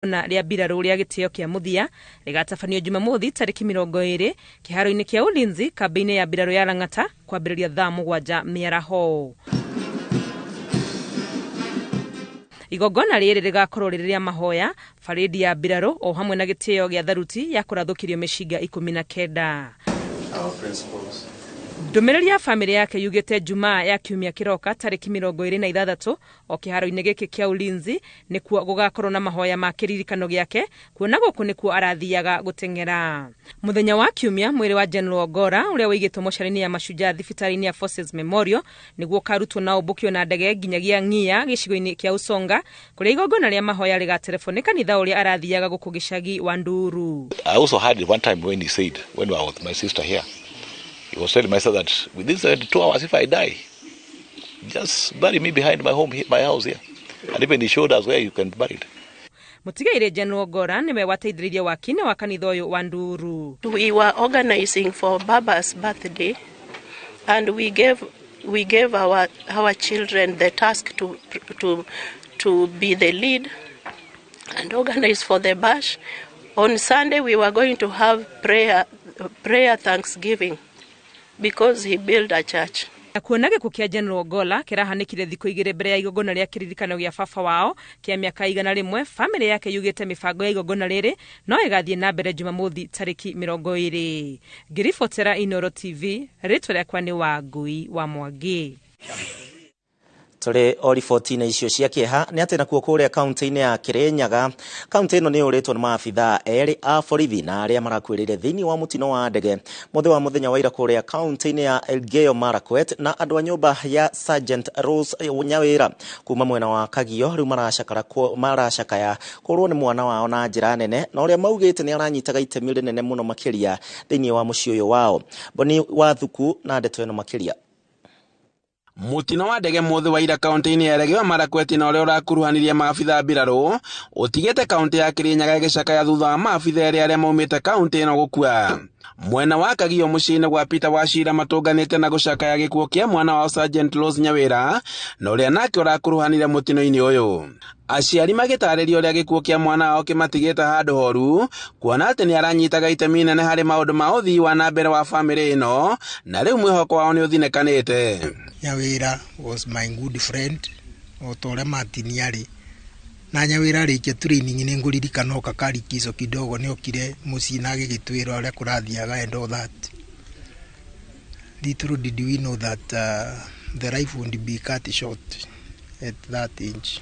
na ria biraro ria gitio kia muthia rigatafanio Jumamothi tariki 20 kiharo-ini kia Ulinzi kambi-ini ya biraro ya Lang'ata kwambiriria thaa 7 miaraho. Igongona rĩrĩ rigakorwo rĩrĩa mahoya faredi ya biraro o hamwe na gitio gĩa tharuti ya kũrathũkirio mĩcinga 19. Ndũmĩrĩri ya family yake yugĩte Jumaa ya kiumia kĩroka tariki 26 o kĩharo-inĩ gĩkĩ kĩa Ulinzi nĩkuo gũgakorwo na mahoya ma kĩririkano gĩake, kuona gũkũ nĩkuo arathiaga gũteng'era. Mũthenya wa kiumia mwĩrĩ wa General Ogora ũrĩa wĩigĩtwo mocarĩ-inĩ ya Mashujaa thibitarĩ-inĩ ya Forces Memorial nĩguo karutwo na ũmbũkio na ndege nginyagia Ng'ia gĩcigo-inĩ kĩa Usonga kũrĩa igongona rĩa mahoya rĩgaterefone kanitha ũrĩa arathiaga gũkũ gĩcagi wa Nduru. I also had one time when he said, when I was with my sister here, he was telling myself that within 72 hours, if I die, just bury me behind my home, my house here. And even he showed us where you can bury it. Mutigaire General Ogora niwe wateithĩrĩria wakine wa kanitha ũyũ wa Nduru. We were organizing for Baba's birthday, and we gave our children the task to be the lead and organize for the bash. On Sunday we were going to have prayer thanksgiving, because he built a church. Kuona gĩkuũ kĩa General Ogolla kĩrahanĩkire thikũ 2 mbere ya igongona rĩa kĩririkano gĩa baba wao kĩa mĩaka 100, family yake yugĩte mĩbango ya igongona rĩrĩ no ĩgathiĩ na mbere Jumamothi tariki 20. Ngiribotera Inooro TV, rĩtwa rĩakwa nĩ Wangui wa Mwangi. Tore o riboti-inĩ icio cia kĩeha nĩ atĩ nakuo kũrĩa kaunti-inĩ ya Kirinyaga, kaunti ĩno nĩ yũrĩtwo nĩ maabithaa erĩ a borithi na arĩa marakuĩrĩire thĩinĩ wa mũtino wa ndege mũthenya wa ira kũrĩa kaunti-inĩ ya Elgeyo Marakwet, na andũ a nyũmba ya Sergeant Rose Nyawĩra kuma mwena wa Kagio rĩu maracakaya kũrwo nĩ mwana wao na njĩra nene, na ũrĩa maugĩte nĩ aranyitaga itemi rĩnene mũno makĩria thĩinĩ wa mũciĩ ũyũ wao. Boni wa Thuku na ndeto ĩno makĩria. Mutino wa ndege mothe wa ira kaunti-inĩ ya Elgeyo Marakwet na ũrĩa ũrakuruhanirie maabithaa biraro ũtigĩte kaunti ya Kirinyaga gĩcakaya thutha wa maabithaa arĩa maumĩte kaunti ĩno gũkua. Mwena wa Kagio mũciĩ-inĩ gwa Peter Wachira matũnganĩte na gũcakaya gĩkuũ kĩa mwana wa Sergeant Rose Nyawĩra na ũrĩa nake ũrakuruhanire mutino-inĩ ũyũ. Aciari magĩtarĩria ũrĩa gĩkuũ kĩa mwana wao kĩmatigĩte handũ horu, kuona atĩ nĩ aranyitaga itemi nene harĩ maũndũ ma ũthii wa na mbere wa famĩlĩ ĩno, na rĩu mwĩhoko wao nĩ ũthinekanĩte. Nyawĩra was my good friend, otore matiniari. Na Nyawĩra rĩkia training nĩ ngũririkana kakarikizo kidogo nĩ okire mũciĩ na gĩgĩtwĩra ũrĩa kũrathiaga and all that. Little did we know that the life would be cut short at that age.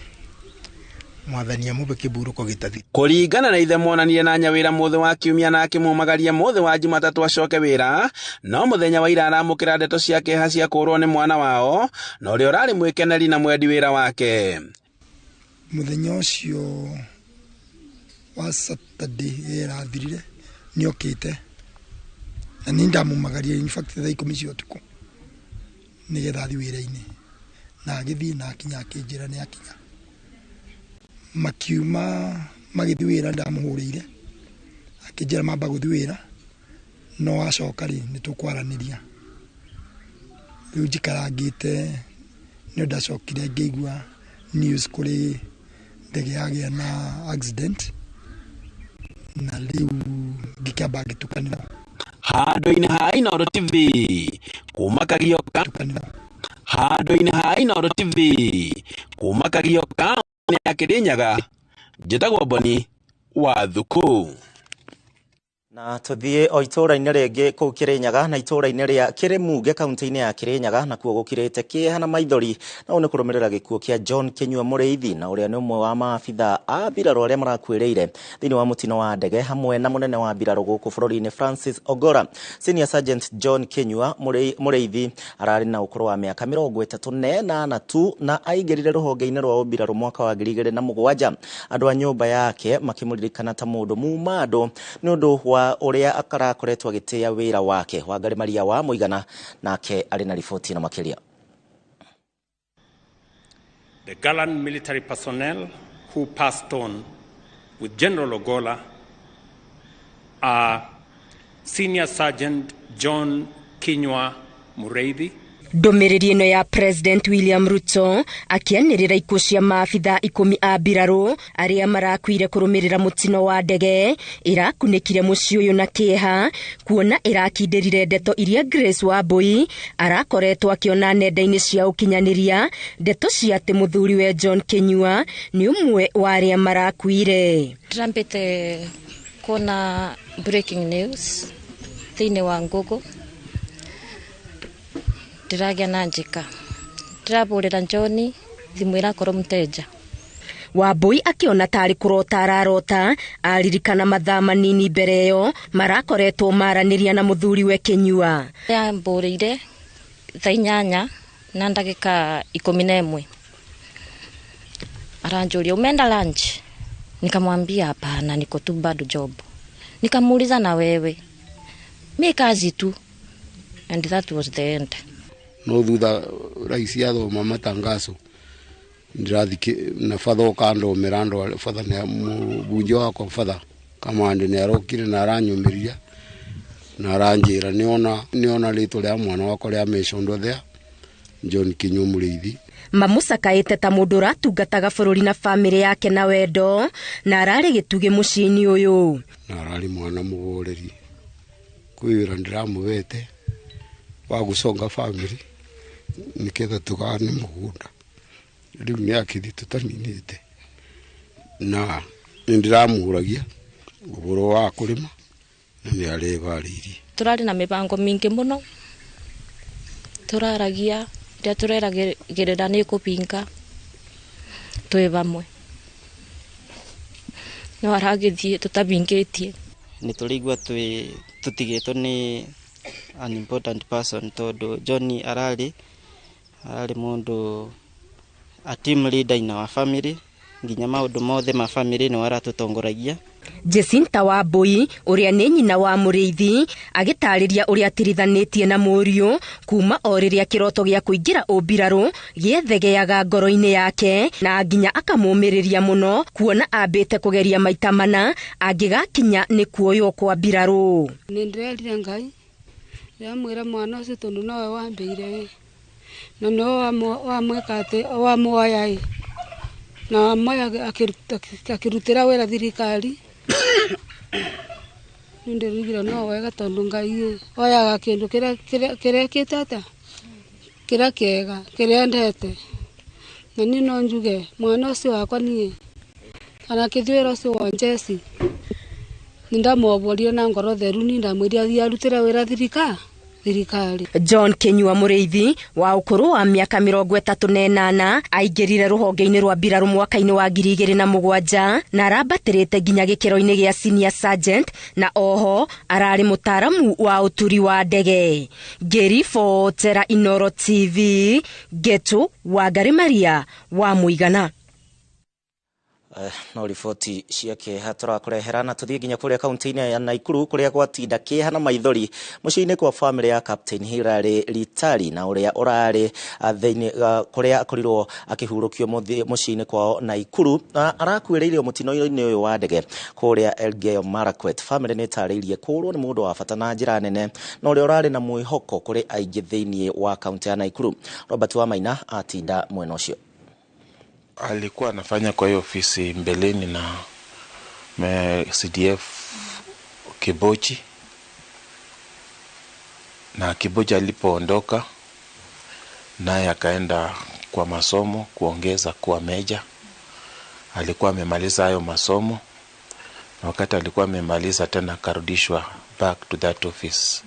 Mwathania mubeke buruko gitathi. Kũringana na ithe monanire na Nyawĩra mothe wa kiumia na akĩmũmagaria mothe wa Jumatatũ acoke wĩra, no mũthenya wa ira aramũkĩra ndeto cia kĩeha cia kũrwo nĩ mwana wao na ũrĩa ũrarĩ mwĩkeneri na mwendi wĩra wake. Mũthenya ũcio wa Saturday ĩrathirire nĩ okĩte na nĩ ndamũmagaria in fact thaa 10 cia ũtukũ nĩgetha athiĩ wĩra-inĩ, na agĩthiĩ na akinya akĩnjĩra nĩ akinya. Makiuma magĩthiĩ wĩra ndamũhũrĩire akĩnjĩra mamba gũthiĩ wĩra no acoka rĩ nĩ tũkwaranĩria. Rĩu njikarangĩte nĩ ndacokire ngĩigua news kũrĩ ndege yagĩa na accident, na rĩu ngĩkĩamba ngĩtukanĩra handũ-inĩ ha Inooro TV kuma Kagioka, handũ-inĩ ha Inooro TV kuma Kagioka ya Kirinyaga, njĩtagwo Boni wa Thuku. Na tuthiĩ o itũũra-inĩ rĩngĩ kũu Kirinyaga, na itũũra-inĩ rĩa Kĩrĩmuge kaunti-inĩ ya Kirinyaga nakuo gũkirĩte kĩeha na maithori na nĩ kũrũmĩrĩra gĩkuũ kĩa John Kinyua Mũrĩithi, na ũrĩa nĩ ũmwe wa maabithaa a biraro arĩa marakuĩrĩire thĩinĩ wa mũtino wa ndege hamwe na mũnene wa biraro gũkũ bũrũri-inĩ Francis Ogora. Senior Sergeant John Kinyua Mũrĩithi ararĩ na ũkũrũ wa mĩaka 38 tu na aingĩrire rũhonge-inĩ rwa biraro mwaka wa 2007. Andũ a nyũmba yake makĩmũririkana ta mũndũ mumandũ nĩ ũndũ wa ũrĩa akarakoretwo agĩtĩa wĩra wake. Wangari Maria wa Mũigana nake arĩ na riboti na makĩria. The gallant military personnel who passed on with General Ogolla are Senior Sergeant John Kinyua Mũrĩithi, Ndomereri ino ya President William Ruto akianirira ikuũ cia maabitha 10 a mbirarũ aria marakuire kurumirira mutino wa ndege irakunĩkire muciĩ ũyũ na kĩeha kuona irakinderire ndeto iria Grace Wambui arakoretwo akiona nenda-inĩ cia ũkinyanĩria ndeto cia atĩ mũthuriwe John Kĩnyua nĩ ũmwe wa aria marakuire. Trumpete kuna breaking news thĩinĩ wa Google ndiragia na njika ndiraburira John thimu irakorwo mteja. Wambui akiona tari kurota ararota aririkana mathaa manini mbere yo marakoretwo maraniria na muthuriwe Kĩnyua. Yamburire thaa 8 na ndagika 11 aranjuria umeenda lunch, nikamwambia hapana, niko tu bado job. Nikamuuliza na wewe, mimi kazi tu, and that was the end. No thutha raisi athoma matangazo ndirathike na fatho kando mirando fatha na mubunjo wako fatha kama ndi ne arokire na aranyumiria na aranjira niona rito ria mwana wako ria meshondo there John Kĩnyua Mũrĩithi. Mamucakaĩte ta mũndũ ratungataga bũrũri na bamĩrĩ yake na wendo na ararĩ gĩtugĩ mũciĩ-inĩ ũyũ. Na ararĩ mwana mũgoreri kwĩra ndiramũvete wa gũconga bamĩrĩ niketha tugane mũgũnda rĩu nĩ akithi tũtaninĩte na ndiramũragia ũhoro wa kũrĩma na nĩ arevarĩirie. Turarĩ na mĩbango mingĩ mũno turaragia ria tureragĩrĩra nĩ kũpinga twĩ vamwe no aragĩthiĩ tũtabingĩtie. Nĩ tũrigua tũtigĩtwo nĩ an important person tondũ John ararĩ mũndũ a team leader in our family nginya maũndũ mothe ma family no aratũtongoragia. Jacinta Wambui uria nĩ nyina wa Mũrĩithi agitarĩria uria atirithanĩtie na mũriũ kuma o rĩrĩa kĩroto gĩa kũingĩra ũmbirarũ gĩethegeaga ngoro-inĩ yake na nginya akamũmĩrĩria mũno kuona ambĩte kũgeria maita mana angĩgakinya nĩ kuoywo kwa mbirarũ. Nĩ ndĩrerire Ngai ndamwĩra mwana ũcio tondũ nowe wambĩire na no wamwĩka atĩ wamuoya na moya akirutira wĩra thirikari ndirigire no wega tondũ Ngai oyaga kĩndũ kĩrĩa kĩtata kĩrĩa kĩega kĩrĩa ndete na niĩ no njuge mwana ũcio wakwa niĩ kana kĩthwĩra ũcio wa Jesse nindamwoboria na ngoro theru nindamwĩria athiĩ arutĩre wĩra thirikari. John Kĩnyua Mũrĩithi wa ũkũrũ wa mĩaka 38 aingĩrire rũhonge-inĩ rwa mbirarũ mwaka-inĩ wa 2007 na arabatĩrĩte nginya gĩkĩro-inĩ gĩa senior sergeant na oho ararĩ mũtaaramu wa ũturi wa ndege. Ngĩribotera Inooro TV Getu Wangari Maria wa Mũigana. No riboti ciake tũrakũrehera na tũthiĩ nginya kũrĩa kaunti-inĩ ya Naikuru kũrĩa gwatinda kĩeha na maithori mũciĩ-inĩ kwa famĩlĩ ya Captain Hilary Ritari na ũrĩa ũrarĩ thĩinĩ kũrĩa akorirwo akĩhurũkio mũciĩ-inĩ kwao Naikuru arakuĩrĩirio mũtino-inĩ ũyũ wa ndege kũrĩa Elgeyo Marakwet. Famĩlĩ nĩ ĩtarĩirie kũrwo nĩ mũndũ wa bata na njĩra nene na ũrĩa ũrarĩ na mwĩhoko kũrĩ aingĩ thĩinĩ wa kaunti ya Naikuru. Robert Wamaina atinda mwena ũcio. Alikuwa anafanya kwa hiyo ofisi mbeleni na CDF Kibochi, na Kibochi alipoondoka naye akaenda kwa masomo kuongeza kuwa meja. Alikuwa amemaliza hayo masomo na wakati alikuwa amemaliza tena karudishwa back to that office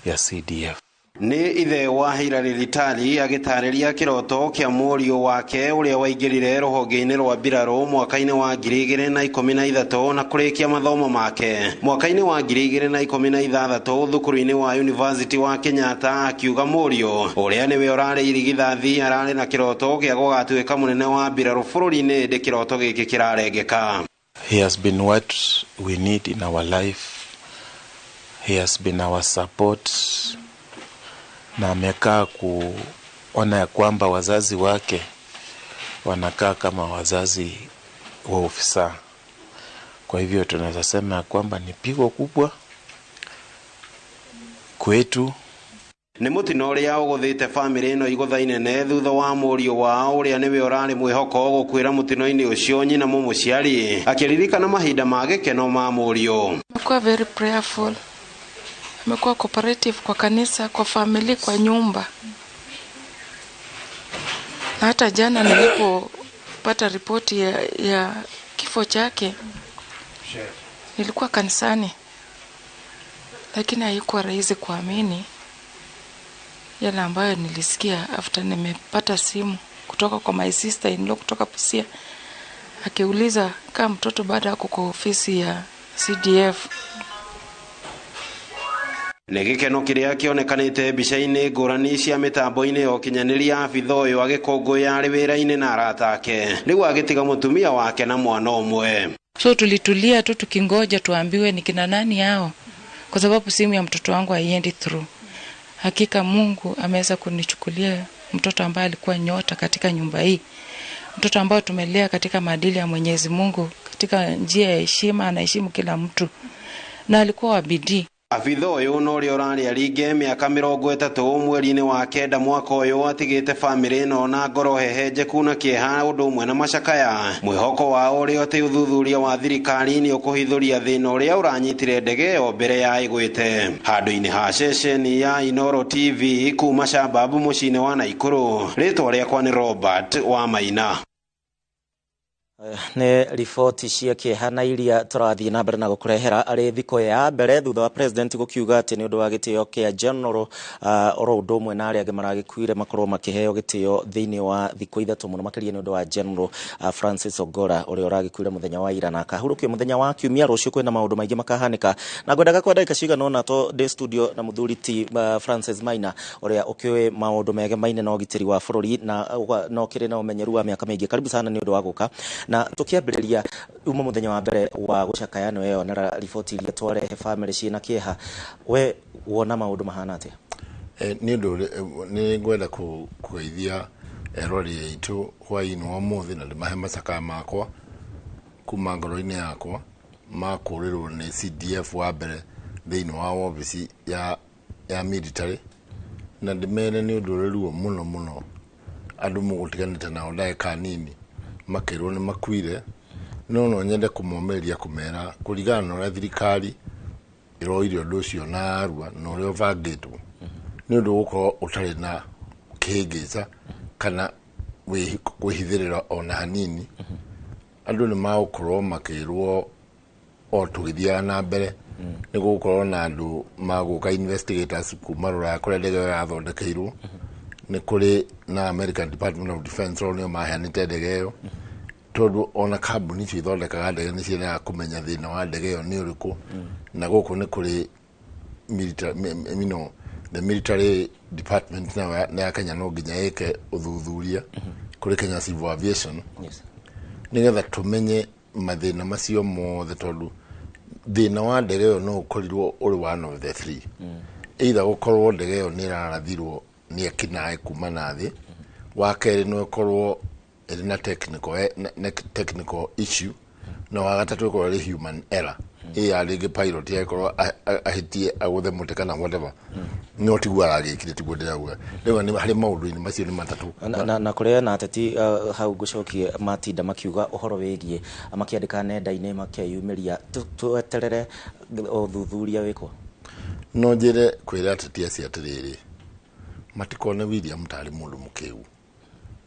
ya CDF. Ni ithe wa Hilary Ritari agitarĩria kĩroto kĩa mũriũ wake ũrĩa waingĩrire rũhonge-inĩ rwa mbirarũ mwaka-inĩ wa 2013 na kũrĩkia mathomo make. Mwaka-inĩ wa 2016 thukuru-inĩ wa University wa Kenyatta akiuga mũriũ ũrĩa nĩwe ũrarĩ irigithathi ararĩ na kĩroto gĩa gũgatuĩka mũnene wa mbirarũ bũrũri-inĩ ndĩ kĩroto gĩkĩ kĩrarengeka. He has been what we need in our life. He has been our support. Na amekaa kuona ya kwamba wazazi wake wanakaa kama wazazi wa ofisa. Kwa hivyo tunaweza sema ya kwamba ni pigo kubwa kwetu. nĩ mũtino ũrĩa ũgũthĩte bamĩrĩ ĩno igũtha inene thutha wa mũriũ wao ũrĩa nĩwe ũrarĩ mwĩhoko gũkwĩra mũtino-inĩ ũcio nyina mũciari akĩririkana mahinda ma gĩkeno ma mũriũ. Amekuwa very prayerful, amekuwa cooperative kwa kanisa, kwa family, kwa nyumba. Na hata jana nilipopata ripoti ya kifo chake nilikuwa kanisani, lakini haikuwa rahisi kuamini yale ambayo nilisikia after nimepata simu kutoka kwa my sister in law kutoka Busia akiuliza kama mtoto baada yako kwa ofisi ya CDF. Nĩ gĩkeno kĩrĩa kĩonekanĩte mbica-inĩ ngũrani cia mĩtambo-inĩ ya ũkinyanĩria abitha ũyũ agĩkũngũĩra arĩ wĩra-inĩ na arata ake rĩu agĩtiga mũtumia wake na mwana ũmwe. So tulitulia tu tukingoja tuambiwe ni kina nani hao, kwa sababu simu ya mtoto wangu haiendi through. Hakika Mungu ameweza kunichukulia mtoto ambaye alikuwa nyota katika nyumba hii, mtoto ambaye tumelea katika maadili ya Mwenyezi Mungu, katika njia ya heshima, anaheshimu kila mtu na alikuwa wa bidii. Abitha ũyũ no ũrĩa ũrarĩ aringe mĩaka 30 mweri-inĩ wa kenda mwaka ũyũ atigĩte bamĩrĩ ĩno na ngoro hehenjeku na kĩeha ũndũ ũmwe na macakaya. Mwĩhoko wao ũrĩa atĩ ũthuthuria wa thirikari nĩ ũkũhithũria thĩna ũrĩa ũranyitire ndege ĩyo mbere ya ĩgwĩte. Handũ-inĩ ha ceceni ya Inooro TV kuma Shababu mũciĩ-inĩ wa Naikuru, rĩtwa rĩakwa nĩ Robert wa Maina. Nĩ riboti cia kĩeha iria tũrathiĩ na mbere na gũkũrehera arĩ thikũ ya mbere thutha wa president gũkiuga atĩ nĩ ũndũ wa gĩtĩo kĩa general oro ũndũ ũmwe na arĩa angĩ maragĩkuire makorwo makĩheo gĩtĩo thĩinĩ wa thikũ ithatũ mũno makĩria nĩ ũndũ wa general Francis Ogora ũrĩa ũragĩkuire mũthenya wa ira na akahurũkio mũthenya wa kiumia. Rũciũ kwĩna maũndũ maingĩ makahanĩka na ngwendaga kwa ndagĩka cigana ũna ndĩ studio na mũthuri ti Francis Maina ũrĩa ũkĩũĩ maũndũ megemaine na ũgitĩri wa bũrũri na no kĩrĩ na ũmenyeru wa mĩaka mĩingĩ. Karibu sana nĩ ũndũ wa gũka na tukiambĩrĩria uma mũthenya wa mbere wa gũcakayano ĩyo na riboti iria twarehe bamĩrĩ ciĩ na kĩeha, we wona maũndũ mahana atĩa? Nĩ ũndũ nĩ ngwenda kũgeithia erori aitũ hwaĩ-inĩ wa ũmũthĩ na ndĩmahe macakaya makwa kuma ngoro-inĩ yakwa ma kũrĩrwo nĩ CDF wa mbere thĩinĩ wa obici ya military, na ndĩmere nĩ ũndũ ũrĩ ruo mũno mũno andũ mũgũtiganĩte nao ndagĩka nini makĩrwo nĩ makuire. No nyende kũmomereria kũmera kũringana na ũrĩa thirikari ĩroire ũndũ ũcio na arua na ũrĩa ũbangĩtwo nĩ ũndũ gũkorwo ũtarĩ na kĩhĩngĩca kana kwĩhithĩrĩra ona hanini. Andũ nĩ magũkorwo makĩrwo o tũgĩthiaga na mbere nĩ gũkorwo na andũ magũka investigators kuma Rũraya kũrĩa ndege ĩyo yathondekeirwo. Nĩ kũrĩ na American Department of Defense nĩo maheanĩte ndege ĩyo, tondũ ona kambuni icio ithondekaga ndege nĩ ciendaga kũmenya thĩna wa ndege ĩyo nĩ ũrĩkũ. Na gũkũ nĩ kũrĩ the military department na ya Kenya no nginya ĩke ũthuthuria kũrĩ Kenya Civil Aviation nĩgetha tũmenye mathĩna macio mothe, tondũ thĩna wa ndege ĩyo no ũkorirwo ũrĩ one of the three. Either gũkorwo ndege ĩyo nĩ ĩrarathirwo nĩ ekinaĩ kuma na thĩ, wa kerĩ no ĩkorwo ĩrĩ na technical issue, na wa gatatũ ĩkorwo ĩrĩ human error. Rĩngĩ pilot yakorwo ahĩtie agũthe mũtĩ kana whatever, no tiguo aragĩkire tiguo ndĩrauga. Rĩu nĩ harĩ maũndũ-inĩ macio nĩ matatũ na kũrĩ na ateti hau ngũcokie matinda makiuga ũhoro wĩgiĩ makĩandĩka nenda-inĩ makĩyumĩria tweterere ũthuthuria wĩkwo. No njĩre kwĩra ateti acio atĩrĩrĩ, matikone William tarĩ mũndũ mũkĩu.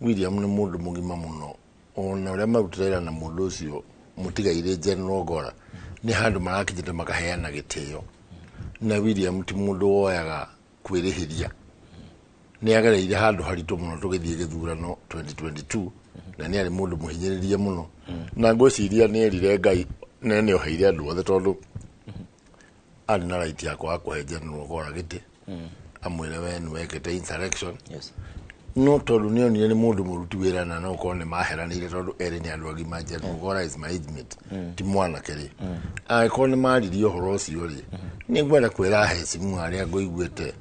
William nĩ mũndũ mũgima mũno, ona ũrĩa marutĩra wĩra na mũndũ ũcio mũtigaire General Ogora nĩ handũ marakinyĩte makaheana gĩtĩo. Na William ti mũndũ woyaga kwĩrĩhĩria, nĩ agereire handũ haritũ mũno tũgĩthiĩ gĩthurano 2022 na nĩ arĩ mũndũ mũhinyĩrĩrie mũno, na ngwĩciria nĩ erire Ngai na nĩ oheire andũ othe, tondũ arĩ na right ya kwaga kũhe General Ogora gĩtĩ amwĩre we nĩ wekĩte insurrection. No tondũ nĩ onire nĩ mũndũ mũruti wĩra na no ũkorwo nĩ maheranĩire, tondũ erĩ nĩ andũ agima. General Ogora is my age mate, ti mwana kĩrĩ. Angĩkorwo nĩ maririe ũhoro ũcio rĩ, nĩ ngwenda kwĩra hecimu arĩa ngũiguĩte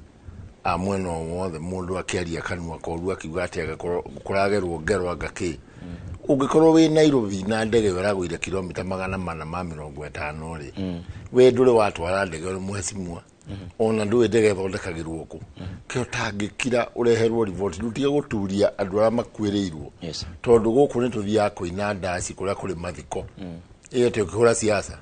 a mwena o wothe mũndũ akĩaria kanua koru akiuga atĩ kũragerwo ngero ngakĩ. Ũngĩkorwo wĩ Nairobi na ndege ĩragũire kilomita 450 rĩ, we ndũrĩ watwara ndege ũrĩ mũhecimua, ona ndu ndege thondekagirwo ku kio tangikira ureherwo report rutige guturia andu ara makwirirwo tondu guku ni tuthia kuina ndaci kuria kuri mathiko iyo te ukihura siasa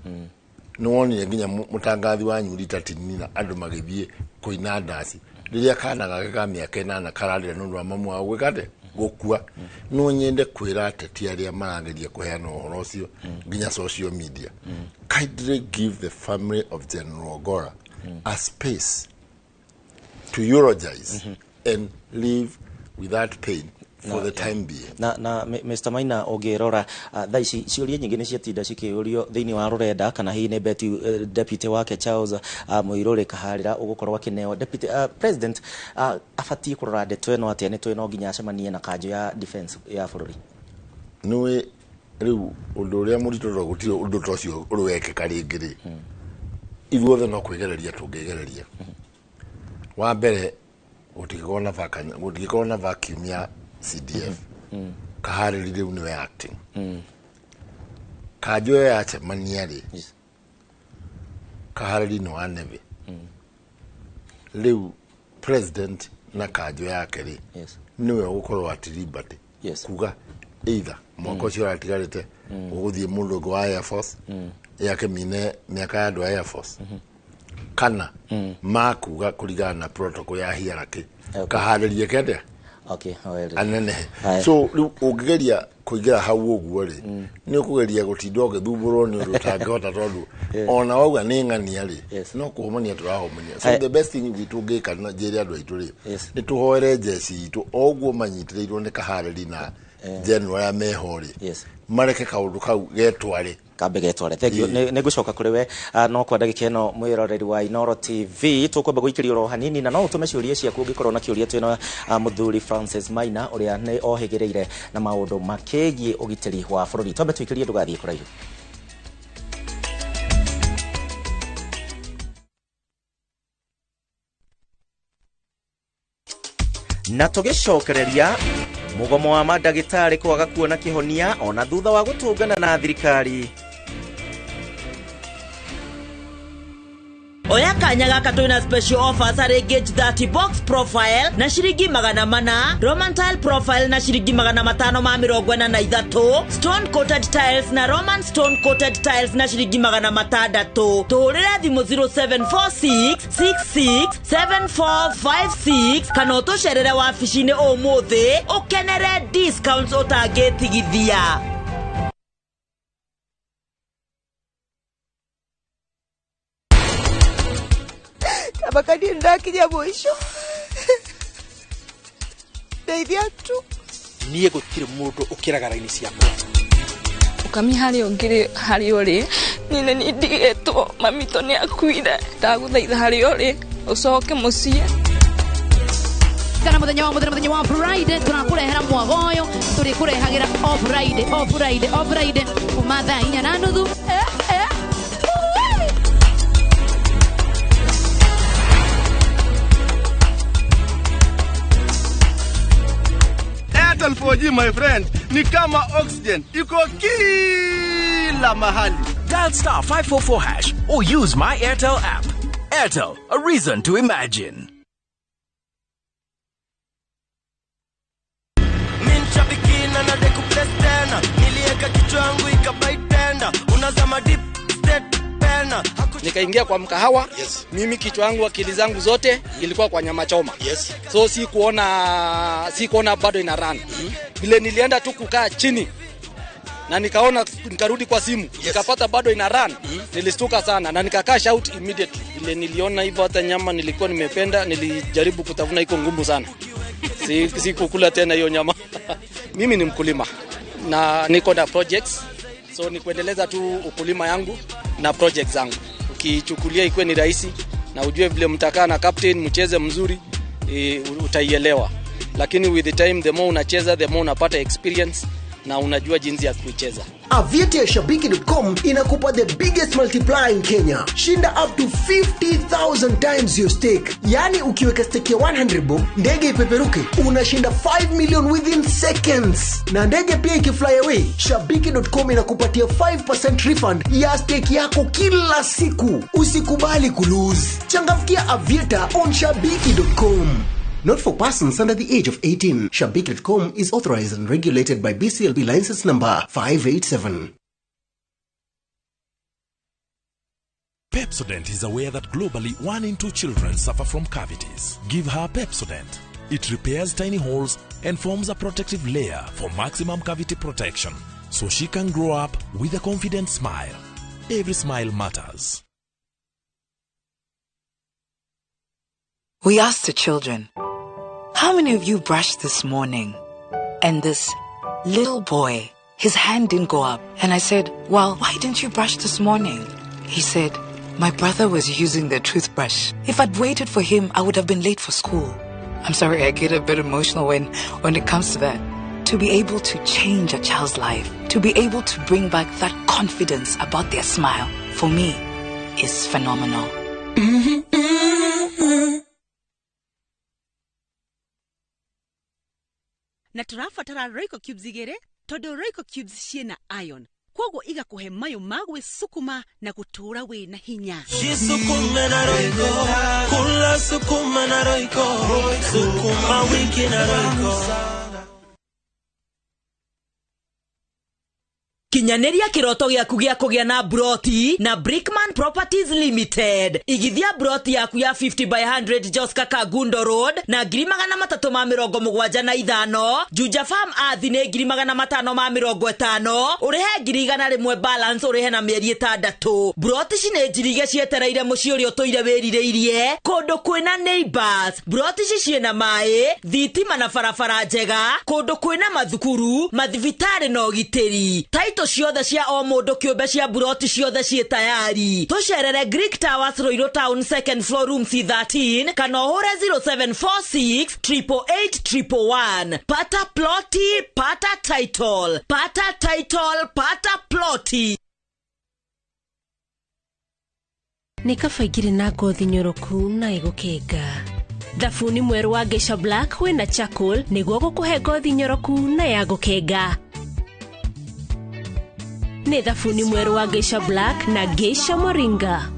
noni nginya mutangathi wa nyuri tatinina andu magithie kuina ndaci riria kana gaka miaka 8 kararira nundu wa mamu wa gwikate gukua no nyende kwira ateti aria marageria kuheana uhoro ucio nginya social media kindly give the family of General Ogora a space to eulogize and live without pain for the time being. Na Mr. Maina ogirora thaici ciuria nyingi ni ciatinda cikiurio thiini wa rurenda kana hi ne deputy wake Charles Muiruri Kaharira ugukorwa kineo deputy president afatie kurora ndeto eno atia neto eno nginya acemanie na kanjo ya defense ya bururi nwe riu undu uria murito gutire undu tocio urweke karingiri ithuothe no kwigereria tungigereria wa mbere utigikona vacuum ya CDF Kahariri riu niwe acting kanjo ya chemaniari Kahariri no aneve riu president na kanjo yake ri niwe gukorwo at liberty kuga either mwako cio atigarite uguthie mundu wa Air Force yake mine miaka ya andu Air Force kana makuga kurigana na protocol ya hierarchy Kaharirie kende anene so ugigeria kuigira hau uguo ri ni ukugeria gutinda ugithumburwo ni undu tangihota tondu ona wauga ni ng'ania ri no kuhomania turahomania so the best thing we tungika na njeri andu aitu ri ni tuhoere jeci itu oguo manyitirirwo ni Kahariri na general ya mehori mareke kaundu kau getware kambe getware thank you ne gucoka kuri we no kwa ndagika eno mwiroreri wa Inoro TV tukwamba guikiria ro hanini na no utume ciuria ciaku ngikorwo na kiuria twino muthuri Francis Maina uria ne ohigireire na maundu makegie ugitiri wa bururi twambe twikirie ndugathie kuraihu na tugicokereria mugomo wa madagitari kwaga kuona kihonia ona thutha wa gutungana na thirikari. Oya kanya gaka twina special offers are Gauge 30 box profile na shiringi 400, Roman tile profile na shiringi 543, stone coated tiles na Roman stone coated tiles na shiringi 600. Tuhurira thimu 0746 66 7456 kana utusherere wabici-ini umuthi ukenere discounts utangitigithia. Abakadi ndakinya mwisho ndeithia tu niye gutire mundu ukiragara-ini ciakwa ukami hari ongire hari uri nine nindigetwo mamito ni akuire ndaguthaitha hari uri ucoke mucie kana muthenya wa Friday tunakurehera mwagoyo turi kurehagira o Friday kuma thaa 4:30 Airtel 4G my friend ni kama oxygen iko kila mahali. Dial star 544 hash or use my Airtel app. Airtel, a reason to imagine. Minshabikina na deku bless tena nilieka kichwa yangu ikabaitenda unazama deep state pena nikaingia kwa mkahawa mimi kichwa yangu akili zangu zote ilikuwa kwa nyama choma so si kuona bado ina run vile nilienda tu kukaa chini na nikaona nikarudi kwa simu nikapata bado ina run nilistuka sana na nikakaa shout immediately vile niliona hivyo hata nyama nilikuwa nimependa nilijaribu kutafuna iko ngumu sana si kukula tena hiyo nyama mimi ni mkulima na niko na projects so ni kuendeleza tu ukulima yangu na projects zangu ukichukulia ikuwe ni rahisi na ujue vile mtakaa na captain mcheze mzuri utaielewa lakini with the time the more unacheza the more unapata experience na unajua jinsi ya kuicheza. Aviator ya Shabiki.com inakupa the biggest multiplier in Kenya. Shinda up to 50,000 times your stake. Yani ukiweka stake ya 100 bob, ndege ipeperuke, unashinda 5 million within seconds. Na ndege pia ikifly away, Shabiki.com inakupatia 5% refund ya stake yako kila siku. Usikubali kulose. Changamkia Aviator on Shabiki.com. Not for persons under the age of 18. Shabiki.com is authorized and regulated by BCLB license number 587. Pepsodent is aware that globally 1 in 2 children suffer from cavities. Give her Pepsodent. It repairs tiny holes and forms a protective layer for maximum cavity protection, so she can grow up with a confident smile. Every smile matters. We asked the children, how many of you brushed this morning? And this little boy, his hand didn't go up. And I said, well, why didn't you brush this morning? He said, my brother was using the toothbrush. If I'd waited for him, I would have been late for school. I'm sorry, I get a bit emotional when it comes to that. To be able to change a child's life, to be able to bring back that confidence about their smile, for me, is phenomenal. Na turafatara Royco Cubes igere todo Royco Cubes ciena iron kwogo iga kuhe mayo magwe sukuma na gutura we na hinya Sukuma na Royco kula sukuma na Royco sukuma wiki na Royco. Kinyaneria kiroto gyaku gya kugya na broti na Brickman Properties Limited. Igithia broti yaku ya 50 by 100 Joska Kagundo Road na 375 Juja Farm athine 550 urehe 100 balance urehe na mieri 6. Broti cine njirige cietereire muci uri utoire wirireirie kundu kwina neighbors. Broti ciena mai thitima na farafara njega kundu kwina mathukuru mathivitari na ugitiri. Taito ciothe cia o mundu kiumbe cia buroti ciothe cie tayari. Tucerere Greek Towers Roiro Town 2nd floor room C13 kana uhure 0746 888 Pata ploti, pata title. Pata title, pata ploti. Nikafaigiri na gothi nyoroku na igukenga. Thabuni mweru wa Geisha Black we na charcoal niguo gukuhe gothi nyoroku na ya gukenga. Ni thabuni mweru wa Geisha Black na Geisha Moringa.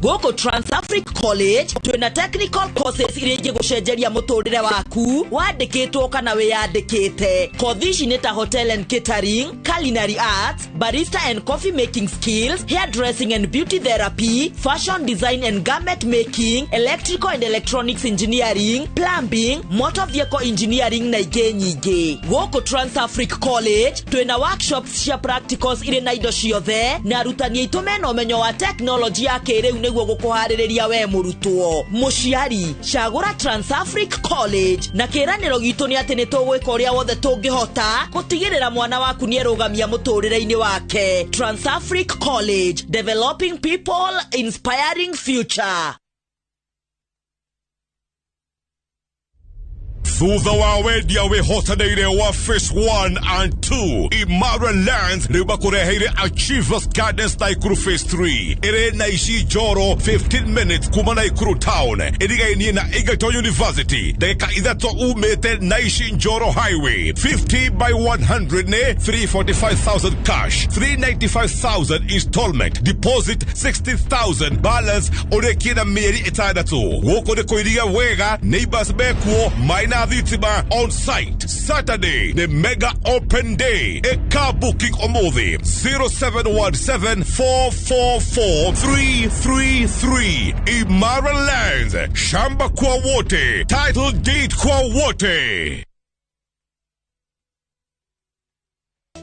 Goko Trans-Africa College twina technical courses ireje gucenjeria muturire waku wandikitwo kana wiyandikite. Kothi ici ni ta hotel and catering, culinary arts, barista and coffee making skills, hairdressing and beauty therapy, fashion design and garment making, electrical and electronics engineering, plumbing, motor vehicle engineering na ingĩ nyingĩ. Goko Trans-Africa College twina workshops cia practicals ire na indo ciothe na arutani aitũ mena ũmenyo wa technology ya kĩrĩu niguo gukuhaririria we murutwo. Muciari cagura Trans-Africa College na kiraniro gitu ni ati nitugwika uria wothe tungihota gutigirira mwana waku ni erugamia muturire-ini wake. Trans-Africa College, developing people, inspiring future. Thutha wa wendia wihotanĩire wa phase 1 and 2 Imara Lands riba kureheire Achievers Gardens Naikuru phase 3 ire na ici njoro 15 minutes kuma Naikuru town irigainie na Egerton University dakika ithatũ umĩte na ici njoro highway. 50 by 100 ne 345,000 cash, 395,000 installment, deposit 60,000, balance urekie na mieri 6. Gũkũ nĩ kũiriga wega, neighbors bekuo maina thitima on site. Saturday the mega open day. A car booking omothi 0717444333. Imara Lands, shamba kwa wote, title deed kwa wote.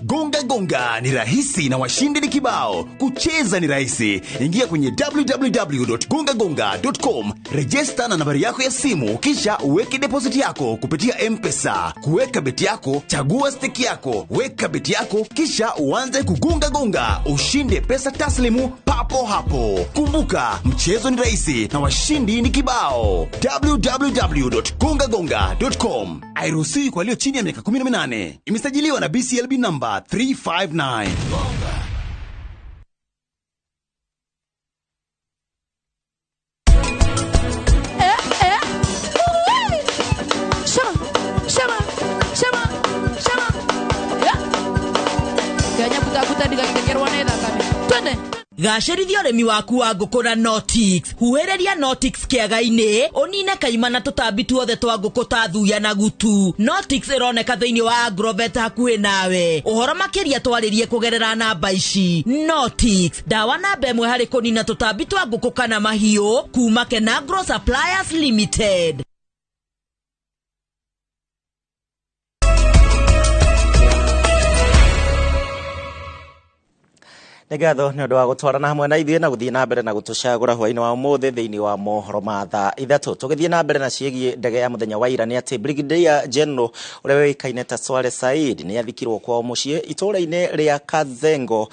Gonga gonga ni rahisi na washindi ni kibao. Kucheza ni rahisi. Ingia kwenye www.gongagonga.com, register na nambari yako ya simu, kisha uweke deposit yako kupitia M-Pesa. Kuweka beti yako, chagua stake yako, weka beti yako, kisha uanze kugonga gonga, ushinde pesa taslimu papo hapo. Kumbuka, mchezo ni rahisi na washindi ni kibao. www.gongagonga.com. Hairuhusiwi kwa walio chini ya miaka 18. Imesajiliwa na BCLB number 359. Gacĩrithia ũrĩmi waku wa ngũkũ na Notix. Huhĩrĩria Notix kĩaga-inĩ, ũnine kaima na tũtambi tuothe twa ngũkũ ta thuya na gutu. Notix ĩroneka thĩinĩ wa Agrovet hakuhĩ nawe. Ũhoro makĩria twarĩrie kũgerera namba ici. Notix, dawa namba 1 harĩ kũnina tũtambi twa ngũkũ kana mahiũ, kuma Kenagro Suppliers Limited. Negatho nĩ ũndũ wa gũtwarana hamwe na ithuĩ na gũthiĩ na mbere na gũtũcagũra hwaĩ-inĩ wa ũmũthĩ thĩinĩ wa mohoro ma thaa 3. Tũgĩthiĩ na mbere na ciĩgiĩ ndege ya mũthenya wa ira nĩ atĩ Brigadier General ũrĩa wĩkaine ta Swale Said nĩ athikirwo kwao mũciĩ itũũra-inĩ rĩa Kazengo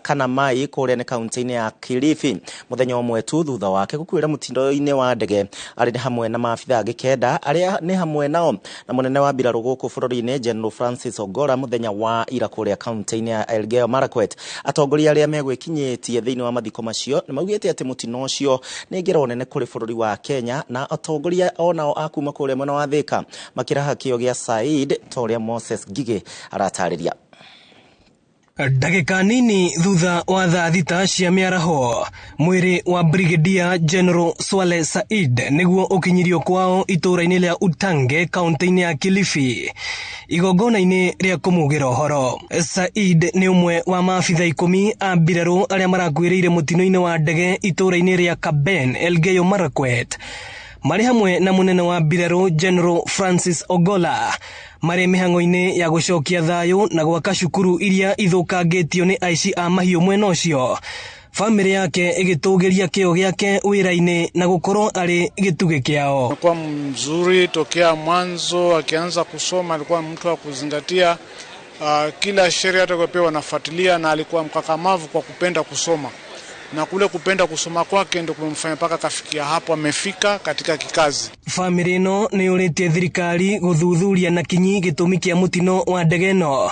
kana Mai kũrĩa nĩ kaunti-inĩ ya Kilifi. Mũthenya ũmwe tu thutha wake gũkuĩra mũtino-inĩ wa ndege arĩ hamwe na maabitha angĩ 9 arĩa nĩ hamwe nao na mũnene wa mbirarũ gũkũ bũrũri-inĩ General Francis Ogolla mũthenya wa ira kũrĩa kaunti-inĩ ya Elgeyo Marakwet. Atongoria arĩa megwĩkinyĩtie thĩinĩ wa mathiko macio nĩ maugĩte atĩ mũtino ũcio nĩ ngero nene kũrĩ bũrũri wa Kenya na atongoria onao akuma kũrĩa mwena wa Thika makĩraha kĩo gĩa Said ta ũrĩa Moses Ngigĩ aratarĩria. Dakika nini thutha wa thaa 6 cia mĩaraho, mwĩrĩ wa Brigadier General Swale Said nĩguo ũkinyirio kwao itũũra-inĩ rĩa Utange kaunti-inĩ ya Kilifi igongona-inĩ rĩa kũmugĩra ũhoro. Said nĩ ũmwe wa maabitha 10 a mbirarũ arĩa marakuĩrĩire mũtino-inĩ wa ndege itũũra-inĩ rĩa Kaben, Elgeyo Marakwet, marĩ hamwe na mũnene wa mbirarũ General Francis Ogolla marĩ mĩhang'o-inĩ ya gũcokia thayũ na gwaka cukuru iria ithũkangĩtio nĩ aici a mahiũ mwena ũcio. Family yake igĩtũgĩria kĩo gĩake wĩra-inĩ na gũkorwo arĩ gĩtugĩ kĩao. Alikuwa mzuri tokea mwanzo, akianza kusoma alikuwa mtu wa kuzingatia kila sheria atakayopewa anafuatilia, na alikuwa mkakamavu kwa kupenda kusoma. Na kule kupenda kusoma kwake ndio kumemfanya mpaka kafikia hapo amefika katika kikazi. Family ĩno nĩ yũrĩtie thirikari gũthuthuria na kinyi gĩtũmi kĩa mũtino wa ndege ĩno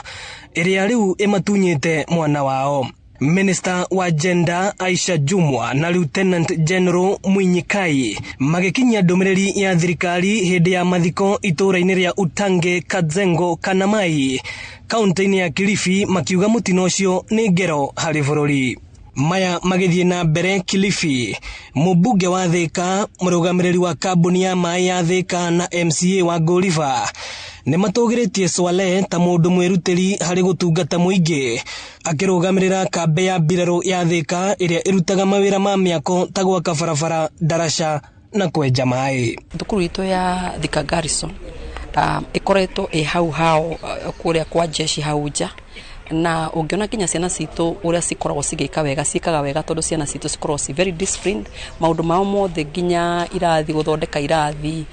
ĩrĩa rĩu ĩmatunyĩte mwana wao. Minister wa Gender Aisha Jumwa na Lieutenant General Mwinyi Kai magĩkinyia ndũmĩrĩri ya thirikari hĩndĩ ya mathiko itũũra-inĩ rĩa Utange, Kazengo kana Mai kaunti-inĩ ya Kilifi makiuga mũtino ũcio nĩ ngero harĩ bũrũri. Maya magĩthiĩ na mbere Kilifi, mũmbunge wa Thika, mũrũgamĩrĩri wa kambuni ya maĩ ya Thika na MCA wa Goliva nĩ matũgĩrĩtie Swale ta mũndũ mwĩrutĩri harĩ gũtungata mũingĩ, akĩrũgamĩrĩra kambe ya mbirarũ ya Thika ĩrĩa ĩrutaga mawĩra ma mĩako ta gwaka barabara, daraca na kwenja maĩ. Thukuru itũ ya Thika Garrison ĩkoretwo ĩ hau hao kũrĩa kwa jeshi hau nja, na ũngĩona kinya ciana citũ ũrĩa cikoragwo cigĩka wega, ciĩkaga wega tondũ ciana citũ cikoragwo ci very disciplined, maũndũ mao mothe nginya irathi, gũthondeka irathi,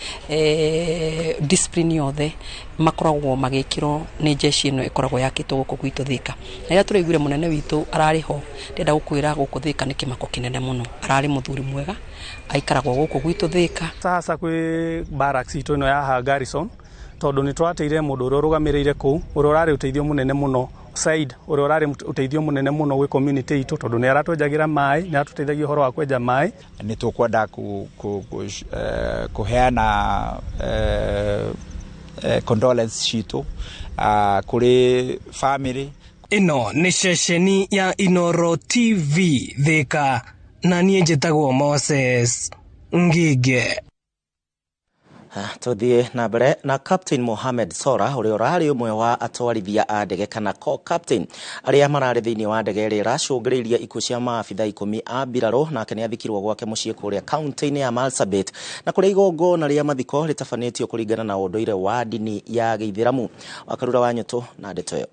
discipline yothe makoragwo magĩkĩrwo nĩ jeshi ĩno ĩkoragwo yakĩtwo gũkũ gwitũ Thika. Na rĩrĩa tũraiguire mũnene witũ ararĩ ho, ndenda gũkwĩra gũkũ Thika nĩ kĩmako kĩnene mũno, ararĩ mũthuri mwega, aikaragwo gũkũ gwitũ Thika. Sasa kwĩ barracks itũ ĩno ya Garrison, tondũ nĩ twateire mũndũ ũrĩa ũrũgamĩrĩire kũu, ũrĩa ũrarĩ ũteithio mũnene mũno, Said, ũrĩa ũrarĩ ũteithio mũnene mũno gwĩ community itũ, tondũ nĩ aratwenjagĩra maĩ, nĩ atũteithagia ũhoro wa kwenja maĩ. Nĩ tũkwenda kũheana condolence citũ kũrĩ family. Ĩno nĩ ceceni ya Inoro TV Thika, na niĩ njĩtagwo Moses Ngigĩ. Tũthiĩ na mbere na Captain Mohamed Sora ũrĩa ũrarĩ ũmwe wa atwarithia a ndege kana co-captain arĩa mararĩ thĩinĩ wa ndege ĩrĩa ĩracũngĩrĩirie ikuũ cia maabitha 10 a mbirarũ, nake nĩ athikirwo gwake mũciĩ kũrĩa kaunti-inĩ ya Marsabit na kũrĩa igongona rĩa mathiko rĩtabanĩtio kũringana na ũndũire wa ndini ya Gĩithĩramu. Wakarura wa Nyũtũ na ndeto ĩyo.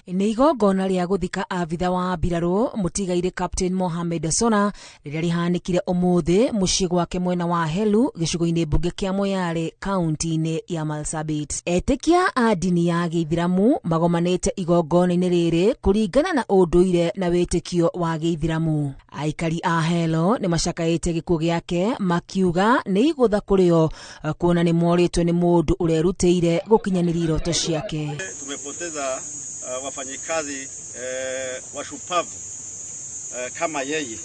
Nĩ igongona rĩa gũthika abitha wa mbirarũ mũtigaire Captain Mohamed Sona rĩrĩa rĩhanĩkire ũmũthĩ mũciĩ gwake mwena wa Helu gĩcigo-inĩ mbunge kĩa Moyale kaunti-inĩ ya Marsabit. Etĩkia a ndini ya Gĩithĩramu magomanĩte igongona-inĩ rĩrĩ kũringana na ũndũire na wĩtĩkio wa Gĩithĩramu. Aikari a Helo nĩ macakaĩte gĩkuũ gĩake makiuga nĩ igũtha kũrĩo kuona nĩ morĩtwo nĩ mũndũ ũrerutĩire gũkinyanĩria iroto ciake. Tumepoteza wafanyikazi washupavu kama yeye,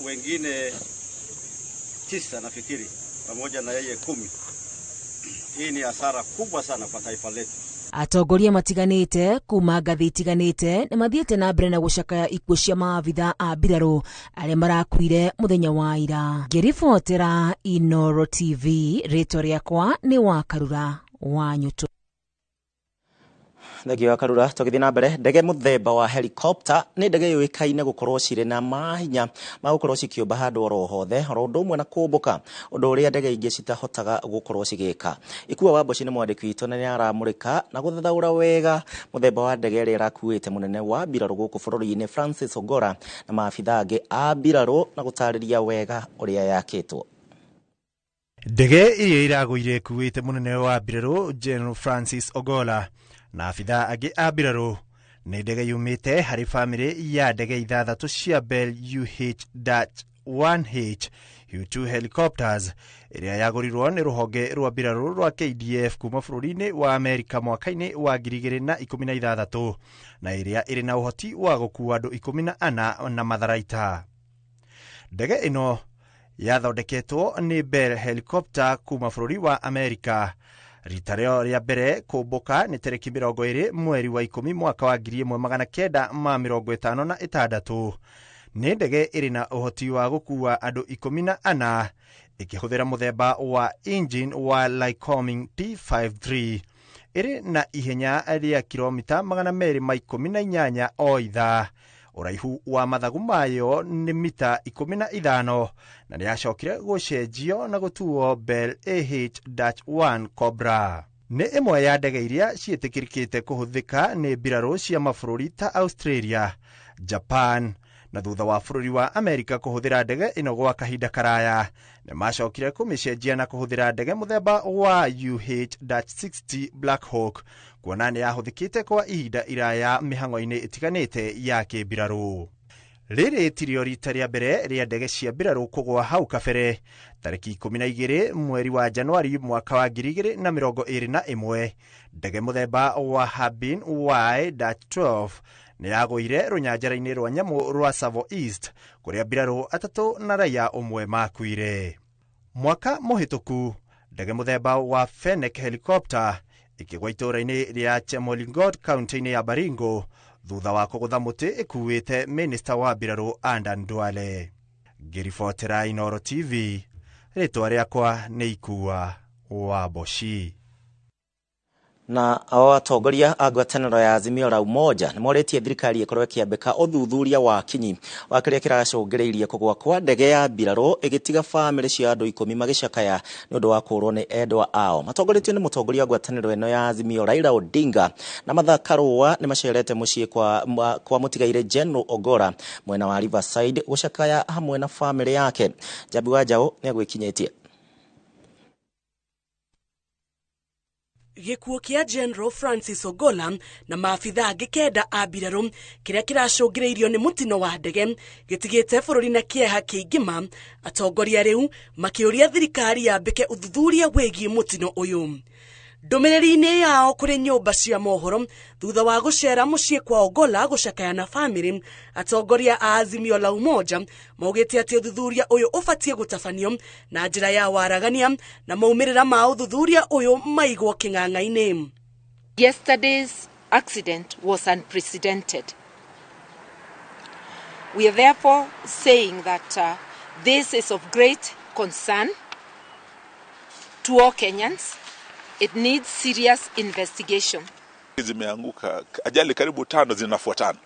wengine 9 nafikiri, pamoja na yeye 10. Hii ni hasara kubwa sana kwa taifa letu. Atongoria matiganĩte kuma ngathĩ itiganĩte nĩ mathiĩte na mbere na gũcakaya ikuũ cia maabitha a mbirarũ arĩa marakuire mũthenya wa ira. Ngĩribotera Inooro TV, rĩtwa rĩakwa nĩ Wakarura wa Nyũtũ. Ndege wa Karura tũgĩthiĩ na mbere. Ndege mũthemba wa helicopter nĩ ndege yũĩkaine gũkorwo cirĩ na mahinya ma gũkorwo cikĩũmba handũ oro hothe oro ũndũ ũmwe na kũmbũka, ũndũ ũrĩa ndege ingĩ citahotaga gũkorwo cigĩka. Ikua wa Mboci nĩ mwandĩki witũ na nĩ aramũrĩka na gũthathaũra wega mũthemba wa ndege ĩrĩa ĩrakuĩte mũnene wa mbirarũ gũkũ bũrũri-inĩ Francis Ogolla na maabitha angĩ a mbirarũ na gũtarĩria wega ũrĩa yakĩtwo. Ndege ĩrĩa ĩragũire ĩkuĩte mũnene wa mbirarũ General Francis Ogolla na abitha angĩ a mbirarũ nĩ ndege yumĩte harĩ bamĩrĩ ya ndege 6 cia Bell UH-1H U2 helicopters ĩrĩa yagũrirwo nĩ rũhonge rwa mbirarũ rwa KDF kuma bũrũri-inĩ wa Amerika mwaka-inĩ wa 2016 na ĩrĩa ĩrĩ na ũhoti wa gũkuua andũ 14 na matharaita. Ndege ĩno yathondeketwo nĩ Bell Helicopter kuma bũrũri wa Amerika. Rita rĩa mbere kũmbũka nĩ tarĩki 20 mweri wa 10 mwaka wa 1956. Nĩ ndege ĩrĩ na ũhoti wa gũkuua andũ 14 ĩkĩhũthĩra mũthemba wa engine wa Lycoming P53 ĩrĩ na ihenya rĩa kilomita 218 o ithaa. Ũraihu wa mathagu mayo nĩ mita 15 na nĩyacokire gũcenjio na gũtuo Bell AH-1 Cobra. Nĩ ĩmwe ya ndege iria ciĩtĩkĩrĩkĩte kũhũthĩka nĩ mbirarũ cia mabũrũri ta Australia, Japan na thutha wa bũrũri wa Amerika kũhũthĩra ndege ĩno gwa kahinda karaya nĩ macokire kũmĩcenjia na kũhũthĩra ndege mũthemba wa UH-60 Black Hawk kuona nĩ yahũthĩkĩte kwa ihinda iraya mĩhang'o-inĩ ĩtiganĩte ya kĩmbirarũ. Rĩrĩ tirĩo rita rĩa mbere rĩa ndege cia mbirarũ kũgwa hau kabere. Tarĩki 12 mweri wa Januari mwaka wa 2021 ndege mũthemba wa Harbin Y-12 nĩ yagũire rũnyanjara-inĩ rwa nyamũ rwa Savo East kũrĩa mbirarũ 3 na raia ũmwe makuire. Mwaka mũhĩtũku ndege mũthemba wa Fennec helicopter ĩkĩgwa itũũra-inĩ rĩa Chemolingot kaunti-inĩ ya Baringo thutha wa kũgũtha mũtĩ ĩkuĩte minista wa mbirarũ Adan Duale. Ngĩribotera Inooro TV, rĩtwa rĩakwa nĩ Ikua wa Mboci. Na atongoria a ngwatanĩro ya Azimio la Umoja nĩ morĩtie thirikari ĩkorwo ĩkĩambĩka ũthuthuria wa kinyi wa kĩrĩa kĩracũngĩrĩirie kũgwa kwa ndege ya mbirarũ ĩgĩtiga bamĩrĩ cia andũ 10 magĩcakaya nĩ ũndũ wa kũũrwo nĩ endwa ao. Matongoretio nĩ mũtongoria wa ngwatanĩro ĩno ya Azimio Raila Odinga na Martha Karũa nĩ macerete mũciĩ kwa mũtigaire General Ogolla mwena wa Riverside gũcakaya hamwe na bamĩrĩ yake. Jabi wa Njaũ nĩ agwĩkinyĩtie. Gĩkuũ kĩa General Francis Ogolla na maabitha angĩ 9 a mbirarũ kĩrĩa kĩracũngĩrĩirio nĩ mũtino wa ndege gĩtigĩte bũrũri na kĩeha kĩingĩma, atongoria rĩu makĩũria thirikari yambĩke ũthuthuria wĩgiĩ mũtino ũyũ. Ndũmĩrĩri-inĩ yao kũrĩ nyũmba cia mohoro thutha wa gũcera mũciĩ kwa Ogolla gũcakaya na bamĩrĩ, atongoria a Azimio la Umoja maugĩte atĩ ũthuthuria ũyũ ũbatiĩ gũtabanio na njĩra ya waragania na maumĩrĩra ma ũthuthuria ũyũ maigwo kĩng'ang'a-inĩ. Yesterday's accident was unprecedented. We are therefore saying that this is of great concern to all Kenyans. It needs serious investigation. Zimeanguka ajali karibu 5 zinafuatana,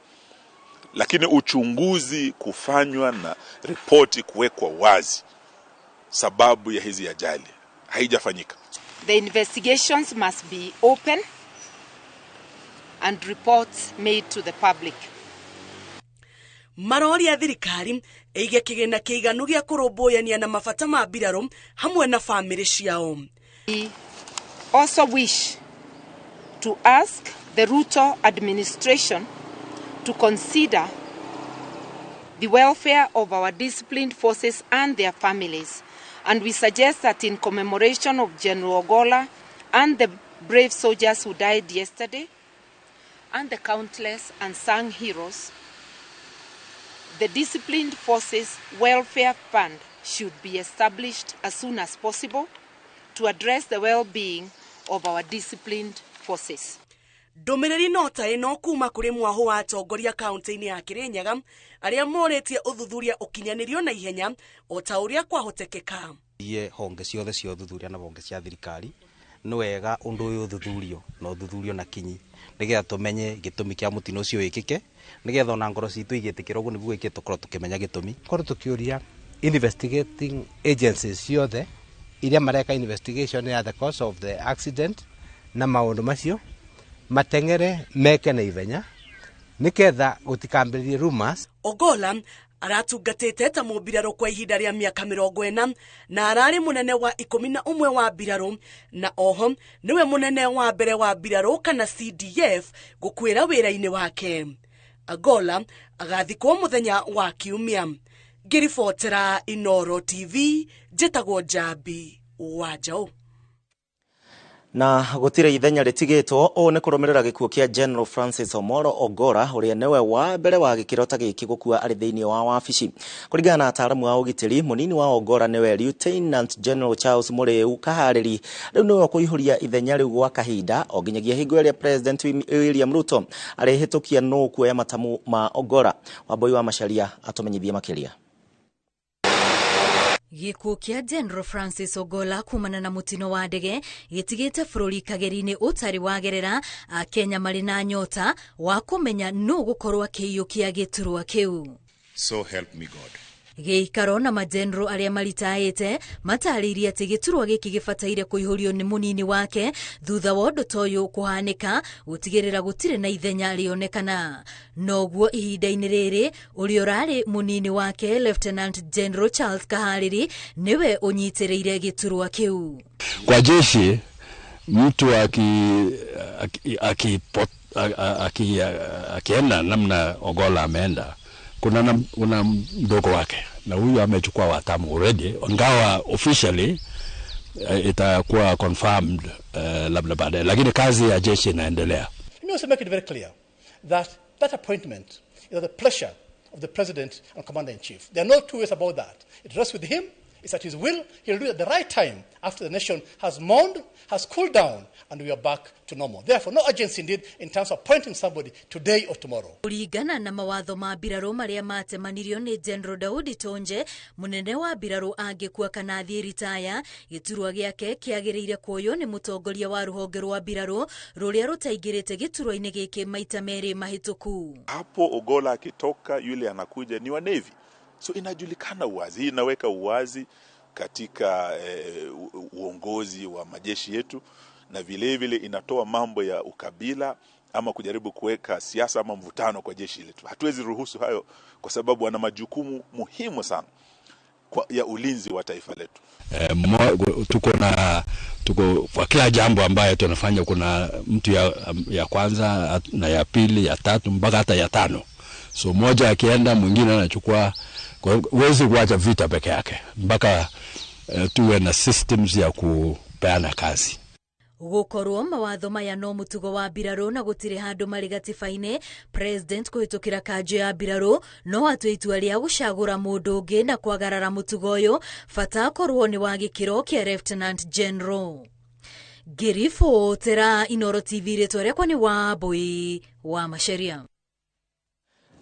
lakini uchunguzi kufanywa na ripoti kuwekwa wazi sababu ya hizi ajali haijafanyika. The investigations must be open and reports made to the public. Maroria thirikari eige kigena kiiganu gia kurumbuya na mabata ma mbirarũ hamwe na family ciao. We also wish to ask the Ruto administration to consider the welfare of our disciplined forces and their families, and we suggest that in commemoration of General Ogolla and the brave soldiers who died yesterday and the countless unsung heroes, the Disciplined Forces Welfare Fund should be established as soon as possible to address the well-being of our disciplined forces. Ndumiriri nota ino kuma kuri mwaho wa atongoria kaunti-ini ya Kirinyaga aria moretie uthuthuria ukinyanirio na ihenya o ta uria kwahotekeka. Ye honge ciothe cia uthuthuria na honge cia thirikari ni wega undu uyu uthuthurio na uthuthurio na kinyi nigetha tumenye gitumi kia mutino ucio wikike nigetha ona ngoro citu igitikira ugu niguo ikitukorwo tukimenya gitumi korwo tukiuria investigating agencies ciothe iria mareka investigation ya the cause of the accident na maundu macio matengere meke na ivenya niketha gutikambiririe rumors. Ogolla aratungatite ta mubirarũ kwa ihinda ria miaka 40 na arari munene wa 11 wa birarũ na oho niwe munene wa mbere wa birarũ kana CDF gukwira wira-ini wake. Ogolla agathikwo muthenya wa Kiumia. Ngiribotera Inooro TV, njĩtagwo Njambi Wanjaũ. Na gutire ithenya ritigitwo o ne kurumirira gikuo kia General Francis Omoro Ogolla uria newe wa mbere wa gikirota giki gukua ari thiini wa wabici. Kuringana na ataaramu wa ugitiri, munini wa Ogolla newe Lieutenant General Charles Muriu Kahariri riu niwe kuihuria ithenya riu gwa kahinda o nginyagia hingo iria President William Ruto arehitukia no kuoya matamu ma Ogolla. Wambui wa Macharia atumenyithie makiria. Gikuo kia General Francis Ogolla kumana na mutino wa ndege gitigite bururi kageri-ini utari wagerera Kenya mari na nyota wa kumenya no gukorwa kiiyukia giturwa kiu. So help me God. Giikaro na majenero aria maritaite mataririe ati giturwa giki gibataire kuihurio ni munini wake thutha wa undu toyo kuhanika gutigirira gutire na ithenya rionekana. Noguo ihinda-ini riri uri urari munini wake Lieutenant General Charles Kahariri niwe unyitiriire giturwa kiu. Kwa jeshi mtu akienda namna Ogolla ameenda, kuna mdogo wake na huyu amechukua watamu already, ingawa officially itakuwa confirmed labda baadaye, lakini kazi ya jeshi inaendelea. We also make it very clear that appointment is the pleasure of the president and commander-in-chief. There are no two ways about that. It rests with him. It's at his will. He'll do it at the right time after the nation has mourned, has cooled down, and we are back to normal. Therefore, no urgency indeed in terms of appointing somebody today or tomorrow. Kuringana na mawatho ma mbirarũ maria matemanirio ni General Daudi Tonje, munene wa mbirarũ angĩkua kana athie ritaya, giturwa giake kiagĩrĩire kuoyo ni mutongoria wa ruhonge rwa mbirarũ ruria rutaingĩrĩte giturwa-ini giki maita meri mahituku. Hapo Ogolla akitoka, yule anakuja ni wa Navy. So inajulikana uwazi, inaweka uwazi katika uongozi wa majeshi yetu, na vile vile inatoa mambo ya ukabila ama kujaribu kuweka siasa ama mvutano kwa jeshi letu. Hatuwezi ruhusu hayo kwa sababu ana majukumu muhimu sana ya ulinzi wa taifa letu. Tuko kwa kila jambo ambayo tunafanya, kuna mtu ya kwanza na ya pili, ya tatu mpaka hata ya tano. So moja akienda mwingine anachukua. Huwezi kuacha vita peke yake, mpaka tuwe na systems ya kupeana kazi. Gukorwo mawatho maya no mutugo wa mbirarũ na gutire handu mari gatiba-ini, president kuhitukira kanjo ya mbirarũ no atue itua ria gucagura mundu ungi na kwagarara mutugo uyu bata korwo ni wa gikiro kia Lieutenant General. Ngiribotera Inooro TV ritwa riakwa ni Wambui wa Macharia.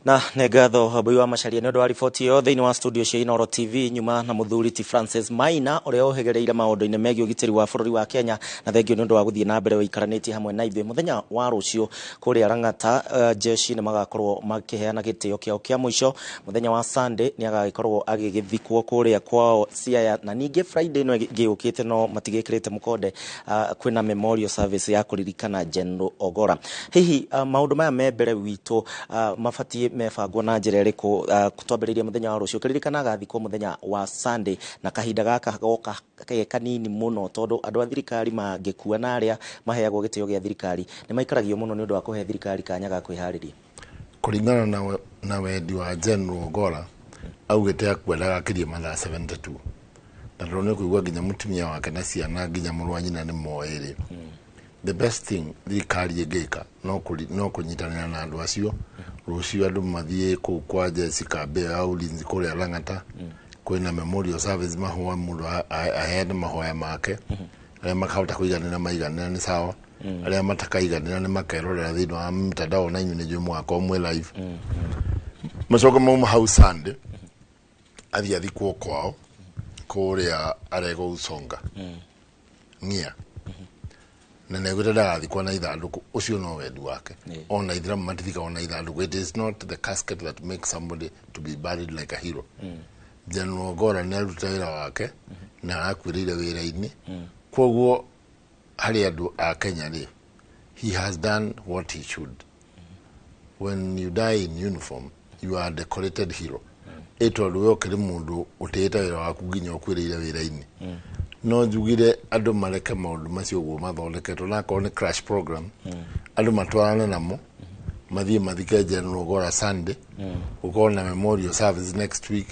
na negatho habui wa macharia nĩ ũndũ wa riboti ĩyo thĩinĩ wa studio cia Inooro TV nyuma na mũthuri ti Francis Maina ũrĩa ũhĩgĩrĩire maũndũ-inĩ megiĩ ũgitĩri wa bũrũri wa Kenya na thengio nĩ ũndũ wa gũthiĩ na mbere ũikaranĩtie hamwe na ithuĩ mũthenya wa rũciũ kũrĩa Lang'ata jeshi nĩ magakorwo makĩheana gĩtĩo kĩao kĩa mũico mũthenya wa Sunday nĩ agagĩkorwo agĩgĩthikwo kũrĩa kwao Siaya na ningĩ Friday no gĩũkĩte no matigĩkĩrĩte mũkonde kwĩna memorial service ya kũririkana General Ogora. Hihi maũndũ maya me mbere witũ mabatiĩ mebangwo na njĩra ĩrĩkũ kũtwambĩrĩria mũthenya wa rũciũ kĩririkana agathikwo mũthenya wa Sunday na kahinda gaka goka kanini mũno tondũ andũ a thirikari mangĩkua na arĩa maheagwo gĩtĩo gĩa thirikari nĩ maikaragio mũno nĩ ũndũ wa kũhe thirikari kanya ga kwĩharĩria. Kũringana na wendi wa General Ogora augĩte akwendaga akĩria mathaa 72 na ndĩrona kũigua nginya mũtumia wake na ciana nginya mũrũ wa nyina nĩ moerĩ. The best thing thirikari ĩngĩka no kũnyitanĩra na andũ acio rũciũ andũ mathiĩ kũu kwa jeshi kambe ya ulinzi kũrĩa Lang'ata kwĩna memorial service mahoya mũndũ aheane mahoya make arĩa makahota kũiganĩra maiganĩra nĩ sawa arĩa matakaiganĩra nĩ makerorera thĩinĩ wa mtandao na inyuĩ nĩ mwaka ũmwe live macoka mauma hau Sunday athiĩ athikwo kwao kũrĩa Arego Usonga Ng'ia na negũte ndagathikwo na ithandũkũ ũcio no wendi wake ona ithiramu matithika ona ithandũkũ. It is not the casket that makes somebody to be buried like a hero. General Ogora nĩ aruta wĩra wake na arakuĩrĩire wĩra-inĩ kwoguo harĩ andũ a Kenya rĩ he has done what he should. When you die in uniform you are a decorated hero. Tondũ we ũkĩrĩ mũndũ ũtĩĩte wĩra waku nginya ũkuĩrĩire wĩra-inĩ no njugire andũ mareke maũndũ macio ũguo mathondeketwo na akorwo nĩ crash program andũ matwarane namo mathiĩ mathike General Ogora Sunday gũkorwo na memorial service next week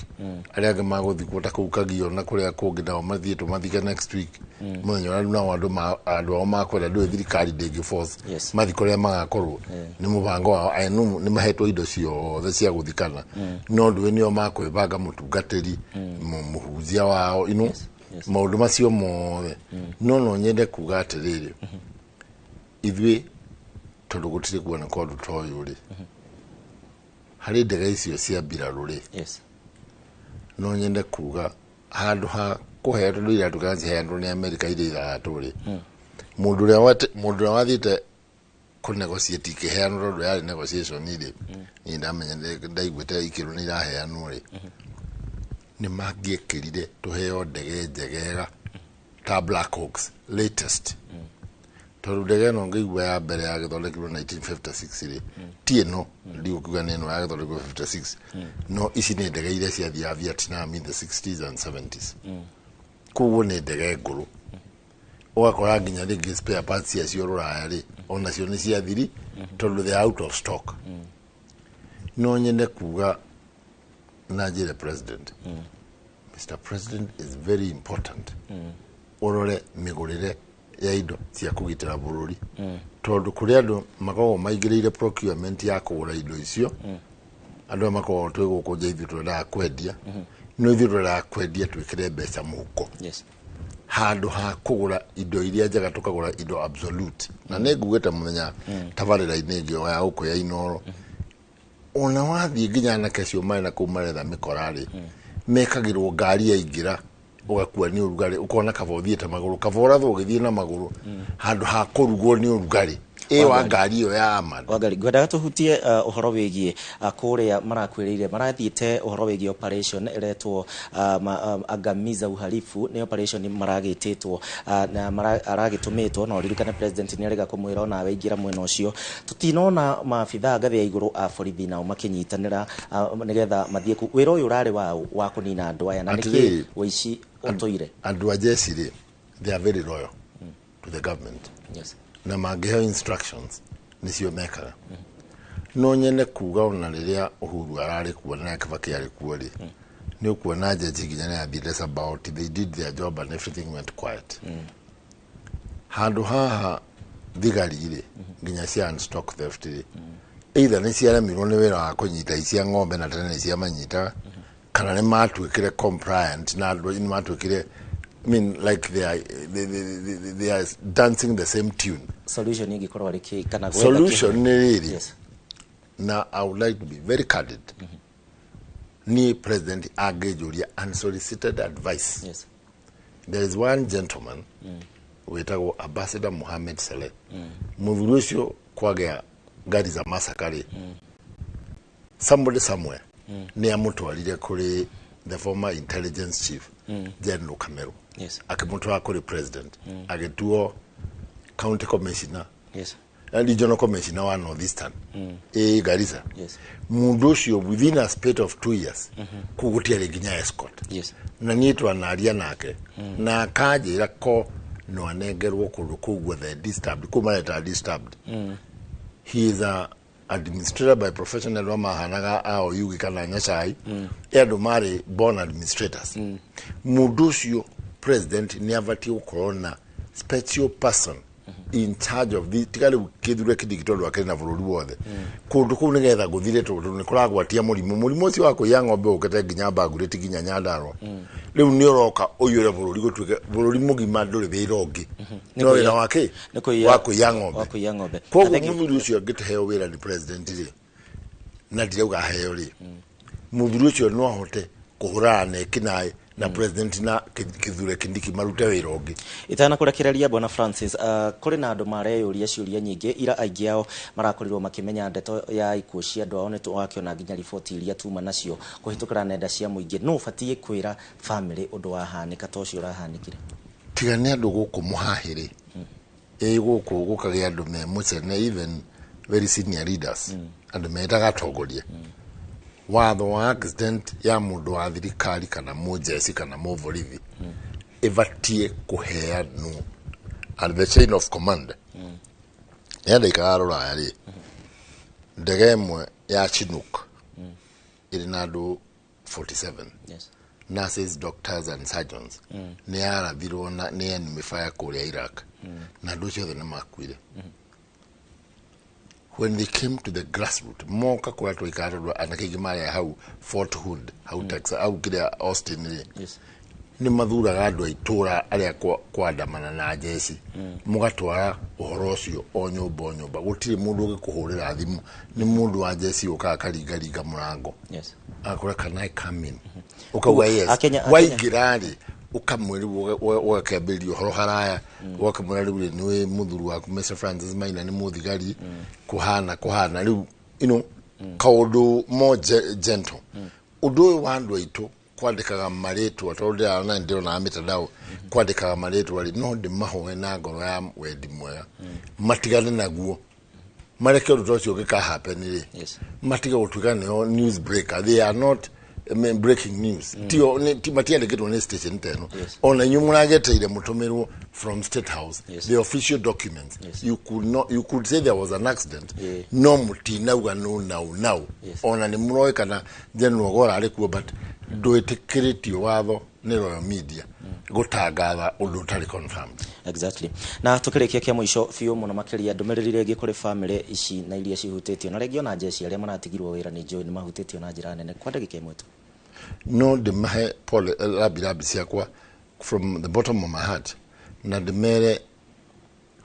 arĩa angĩ magũthikwo ta kũu Kagio na kũrĩa kũngĩ nao mathiĩ tũmathike next week mũthenya ũrĩa nao andũ ao makwenda ndũĩ thirikari ndĩngĩ force mathiko ũrĩa magakorwo nĩ mũbango wao nĩ mahetwo indo ciothe cia gũthikana no ndũĩ nĩo makwĩbanga mũtungatĩri mũhunjia wao maũndũ macio mothe no nyende kuga atĩrĩrĩ ithuĩ tondũ gũtirĩ kuona kũndũ ta ũyũ rĩ harĩ ndege icio cia mbirarũ rĩ no nyende kuga handũ ha kũheo tondũ iratũ kana ciheanwo nĩ Amerika irĩ ithatũ rĩ mũndũ ũrĩa wathiĩte kũnegotiate ikĩheanwo tondũ yarĩ negotiation rĩ niĩ ndamenya ndaiguĩte ikĩrwo nĩ iraheanwo rĩ nĩ mangĩekĩrire tũheo ndege njegega ta Black Hawks latest tondũ ndege ĩno ngĩigua ya mbere yagĩthondekirwo 1956 rĩ ti ĩno ndigũkiuga nĩ ĩno yagĩthondekirwo 56 no ici nĩ ndege iria ciathiaga Vietnam in the 60s and 70s koguo nĩ ndege ngũrũ ũgakora nginya rĩngĩ spare parts ciacio rũraya rĩ onacio nĩ ciathiri tondũ they are out of stock. No nyende kuga na njĩre president Mr. President is very important ũrore mĩgũrĩre ya indo cia kũgitĩra bũrũri tondũ kũrĩ andũ makoragwo maingĩrĩire procurement ya kũgũra indo icio andũ makoragwo twĩ gũkũ nja ithuĩ twendaga kwendia no ithuĩ twendaga kwendia twĩkĩre mbeca mũhuko handũ ha kũgũra indo iria njega tũkagũra indo absolute na nĩ ngugĩte mũthenya tabarĩra-inĩ ĩngĩ ya gũkũ ya Inooro ona wathiĩ nginya anake acio marĩ na kũu maretha mĩkorarĩ mekagĩrwo ngari yaingĩra ũgakua nĩ ũrugarĩ ũkona kaba ũthiĩte magũrũ kaba ũrathwo ũgĩthiĩ na magũrũ handũ ha kũrugwo nĩ ũrugarĩ wa ngari ĩyo ya Amani. Wangari ngwendaga tũhutie ũhoro wĩgiĩ kũrĩa marakwĩrĩire marathiĩte ũhoro wĩgiĩ operation ĩretwo Angamiza Uhalifu nĩ operation maragĩtĩtwo na aragĩtũmĩtwo na ũririkane president nĩ arega kũmwĩra ona waingĩra mwena ũcio tutinona maabitha ngathĩ ya igũrũ a borithi nao makĩnyitanĩra nĩgetha mathiĩ wĩra ũyũ ũrarĩ wa kũnina andũ aya na nĩkĩ ũici ũtũire andũ a jeshi rĩ they are very loyal to the government na mangĩheo instructions nĩcio mekaga no nyende kuga ona rĩrĩa Uhuru ararĩ kuo na Kibaki arĩ kuo rĩ nĩ ũkuona jeshi nginya nĩ athire about they did their job and everything went quiet handũ haha thigari rĩ nginya cia unstock theft rĩ either nĩ ciaremirwo nĩ wĩra wa kũnyita icia ng'ombe na tene nĩ ciamanyitaga kana nĩ matuĩkire compliant na andũ nĩ matuĩkire I mean, like they are dancing the same tune. Solution ingĩkorwo rĩ kana solution nĩ rĩrĩ Now, I would like to be very candid. Ni President Agejulia unsolicited advice. Yes. There is one gentleman, wetago Ambassador Mohammed Saleh. Muvurusho kwagea gari za masakari. Somebody somewhere. Ni amutwalire kuri the former intelligence chief, General Kamero. Yes. Akimutwala kuri president. Agetuo county commissioner. Yes. Regional commissioner wa Northeastern. Garissa. Yes. Mundoshio within a space of 2 years. Kugutia leginya escort. Yes. Na nitwa naria nake. Na kajira ko no anegerwo kuruku with the disturbed. Kumaleta disturbed. He is a administrator by professional wama hanaga ao yugi kana nyashai. Edo mare born administrators. Mundoshio president niavati ukorona special person in charge of the tikale kidure kidigitolo wakena vururi wothe kundu ku nigetha guthire tondu ni kuragwatia murimu cio wako ya ng'ombe ukete ginya bagure tiginya nyandaro riu ni uroka uyure vururi gutuke vururi mugima nduri birongi no wira wake wako ya ng'ombe koguo muthuri ucio ngiteheo wira ni president ri na ndirauga heo ri muthuri ucio no ahote kuhurana kinae na president na kithure kindiki marute wira ungi itana kurekereria bwana Francis kuri na andu mareyuria ciuria nyingi ira aingi ao marakorirwo makimenya ndeto ya ikuo cia andu ao netu wakiona nginya riboti iria tuma nacio kuhitukira nenda cia muingi no ubatie kwira family undu wahanika to cio urahanikire tiga ni andu guku muhahiri guku gukagia andu me mucene even very senior leaders andu metaga tongoria watho wa accident ya mundu wa thirikari kana mujeci kana muvorithi ivatie kuheanwo and the chain of command yenda ikarora yari ndege imwe ya Chinook iri na andu 47 yes nurses, doctors and surgeons ni arathirwo na ni enemy fire kuria Iraq na andu cio thina makuire when they came to the grassroots moka kwa to ikarorwa anakigi mara hau Fort Hood hau Texas au kile Austin yes ni mathura andu aitura aria kwa damana na jesi mugatwara uhoro ucio o nyumba gutire mundu ugikuhurira thimu ni mundu wa jesi ukakaringa murango yes akora can I come in ukawa yes waigirari ukamwiri wakabili uhoro haraya wakamwiri niwe muthuru waku Mr. Francis Maina ni muthigari kuhana riu kaundu mo gentle undu wandu aitu kwandikaga maretu atonde ana ndio na mitandao kwandikaga maretu ali no ndi mahoe na ngoro ya wendi mwega matigane naguo mareke undu ucio gika happen yes matiga gutuika no news breaker they are not breaking news tio matiende kitu ne station teno ona nyumura geteire mutumirwo from State House the official documents you could say there was an accident no mutina uga no now ona ni muroe kana General Gora arikuo but doetekeretio watho ni Royal Media gutangatha undu tari confirmed exactly na tukirikia kia mwisho fiu muno makiria ndumiriri regi kuri family ici na iria cihutitio na regi ona jeshi aria maratigirwo wira ni join mahutitio na njira nene kwa ndagika imwe tu no de mahe Paul Rabi siakwa from the bottom of my heart na de mere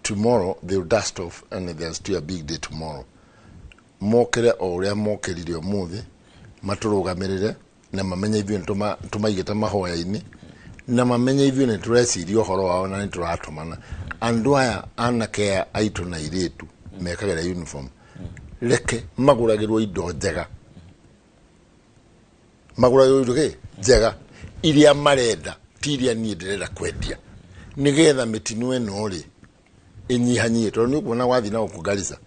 tomorrow they will dust off and there's still a big day tomorrow mokere oria mokerire omuthi maturugamirire na mamenye ivyo tumaigeta mahoya-ini na mamenye ivyo ni tureciria uhoro wao na ni turatumana andu aya anake aitu na iritu mekagera uniform reke maguragirwo indo njega njega iria marenda tiria ni ndirenda kwendia nigetha mitinu eno ri inyihanyie tondu ni kuona wathi na ukugarisa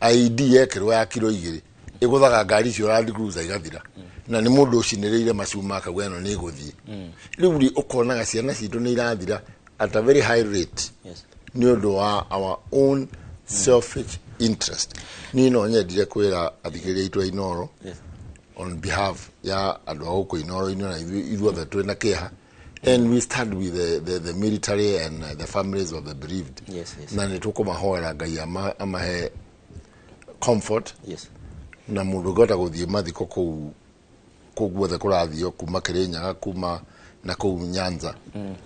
ID yekirwo ya kilo 2 iguthaga ngari cio Land Cruiser igathira na ni mundu ucinireire macuma akagwa eno ni guthii riu ukonaga ciana citu ni irathira at a very high rate ni undu wa our own selfish interest ni no nyendire kwira athigiria itu Inoro on behalf ya andu aguko Inoro na ithuothe twina kiha and we start with the military and the families of the bereaved na ni tukumahoera Ngai amahe comfort na mundu gota guthie mathiko kuguothe kurathio kuma Kirinyaga kuma na ku Nyanza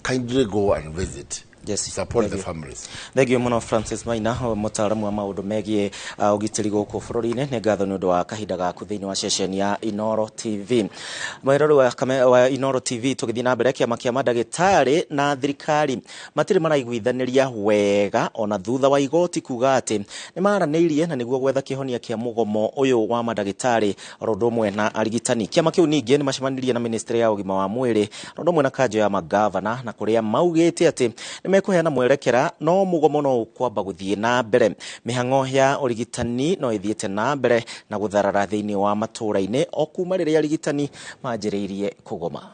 kindly go and visit support the families. Thank you muno Francis Maina mutaramu wa maundu megie ugitiri guku bururi-ini ne ngatho ni undu wa kahinda gaku thiini wa session ya Inoro TV. Mairoro wa Inoro TV tugithii na mbere kiama kia madagitari na thirikari matiri maraiguithaniria wega ona thutha wa igoti kuga ati ni maraniirie na niguo gwetha kihonia kia mugomo uyu wa madagitari rodumwe na arigitani. Kiama kiu ningi ni macemanirie na ministry ya ugima wa mwiri rodumwe na kanjo ya magavana na kuria maugite ati mekuheana mwerekera no mugomo no kwamba guthie na mbere. Mihango ya urigitani no ithiete na mbere na gutharara thiini wa matura-ini o kuma riria arigitani manjiriirie kugoma.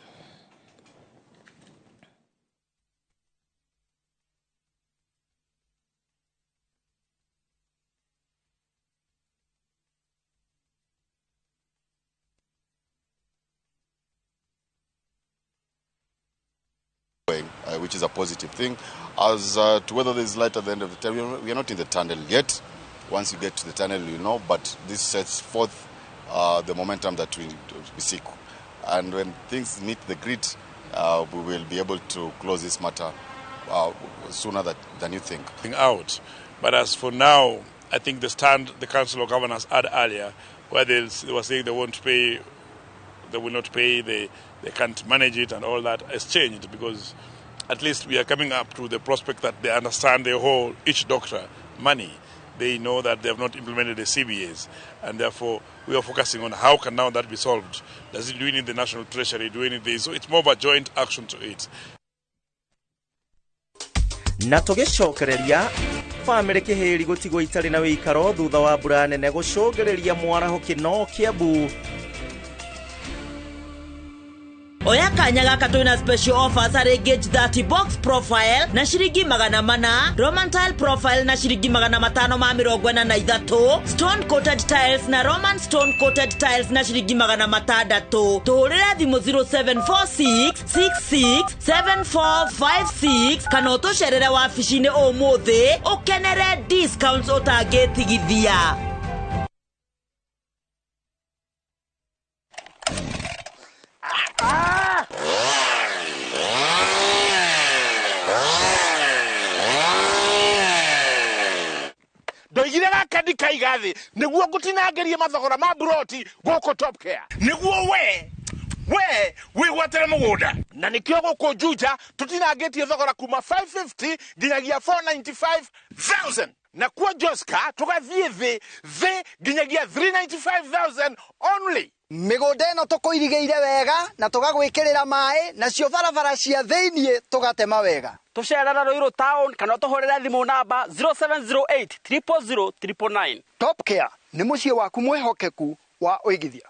Which is a positive thing. As to whether there is light at the end of the tunnel, we are not in the tunnel yet. Once you get to the tunnel, you know, but this sets forth the momentum that we seek. And when things meet the grid, we will be able to close this matter sooner than you think. Out. But as for now, I think the stand the Council of Governors had earlier, where they were saying they won't pay, they will not pay, they can't manage it and all that, has changed, because at least we are coming up to the prospect that they understand each doctor money. They know that they have not implemented the CBAs, and therefore we are focusing on how can now that be solved. Does it do it in the National Treasury, do it in this? So it's more of a joint action to it. Na tugicokereria family kihiri gutigwo itari na wikaro thutha wa mbura nene gucogereria mwaraho kino Kiambu. Oya kanya gaka twina special offers are gauge 30 box profile na shiringi 400, Roman tile profile na shiringi 543, stone coated tiles na Roman stone coated tiles na shiringi 600. Tuhurira thimu 0746 66 7456 kana utusherere wabici-ini umuthi ukenere discounts utangitigithia. Ndoigire gaka ndikaigathi niguo ngutinangerie mathogora ma broti guko Top Care niguo we wigwatere mugunda na nikio guko Juja tutinangetie thogora kuma 550 nginyagia 495,000 na kwa Joska tugathie thi nginyagia 395,000 only. Migunda ino tukuirigeire wega na tugagwikirira mai na cio barabara cia thiini tugatema wega. Tucerera Ruiru town kana tuhurira thimu namba 0708 000 999. Top Care ni mucie waku mwehokeku wa uigithia.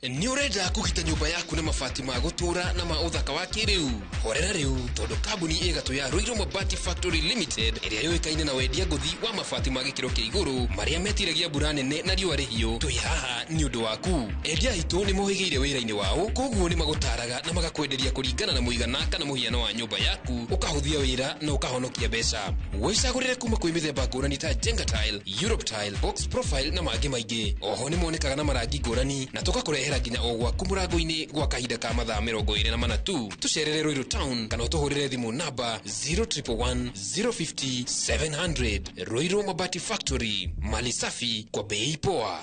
Ni urenda kugita nyumba yaku na mabati ma gutura na ma uthaka wa kiriu. Horera riu tondu kambuni igatu ya Ruiru Mabati Factory Limited iria yoikaine na wendia nguthi wa mabati ma gikiro kia iguru maria metiragia mbura nene na riua rihiu. Twi haha ni undu waku. Endia itu ni mohigeire wira-ini wao, koguo ni magutaraga na magakwenderia kuringana na muigana kana muhiano wa nyumba yaku, ukahuthia wira na ukahonokia mbeca. Wicagurire kuma kwi mithemba ngurani ta Jenga tile, Europe tile, box profile na mangi maingi. Oho ni monekaga na marangi ngurani na tugakurehera nginya ogwa kumurango-ini gwa kahinda ka mathaa 24 tu. Tucerere Ruiru town kana utuhurire thimu namba 0111 050 700. Ruiru Mabati Factory, mali safi kwa bei poa.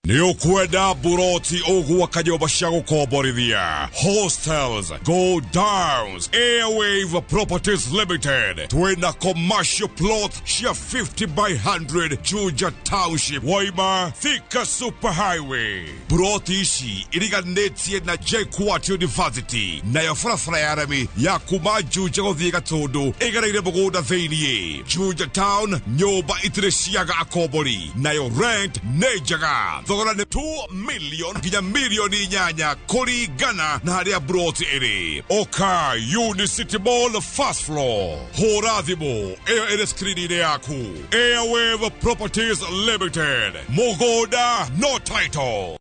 Ni ukwenda buroti ogwa kanyoba cia gukomborithia. Hostels, Go Downs, Airwave Properties Limited. Twina commercial plot cia 50 by 100 Juja Township, Waima, Thika Superhighway. Buroti ici iriganetie na JKUAT University. Nayo barabara ya rami ya kuma Juja guthie Gatundu igereire mugunda thiini. Juja Town nyumba itire ciaga akombori. Nayo rent nejaga. Thogora ni 2 million nginya milioni 8 kurigana na haria broti iri. Oka Unicity Mall first floor. Hura thimu iyo iri screen-ini yaku. Airwave Properties Limited. Mugoda no title.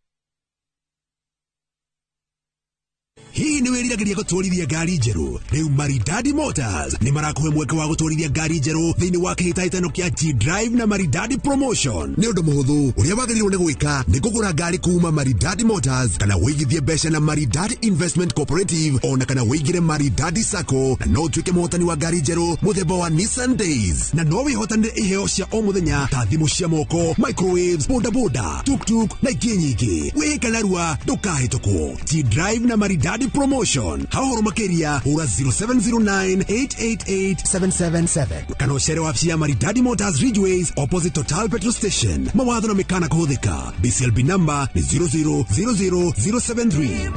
Hii ni wiriragiria gutwarithia ngari njeru. Riu Maridadi Motors ni marakuhe mweke wa gutwarithia ngari njeru thiini wa kihitaitano kia G-Drive na Maridadi Promotion. Ni undu muhuthu uria wagiriirwo ni gwika ni kugura ngari kuma Maridadi Motors kana wigithie mbeca na Maridadi Investment Cooperative ona kana wigire Maridadi Sacco na no tuike muhotani wa ngari njeru muthemba wa Nissan Days na no wihotanire iheo cia o muthenya ta thimu cia moko, microwaves, boda, tuk-tuk na ingĩ nyingĩ. Wĩka narua ndũkahĩtũkwo. G-Drive na Maridadi Promotion. Hahoro makĩria hũra 0709888777 kana ũcere wabici ya Maridadi Motors Ridgeways opposite Total Petrol Station. Mawatho na mĩkana kũhũthĩka. BCLB number ni 0000073.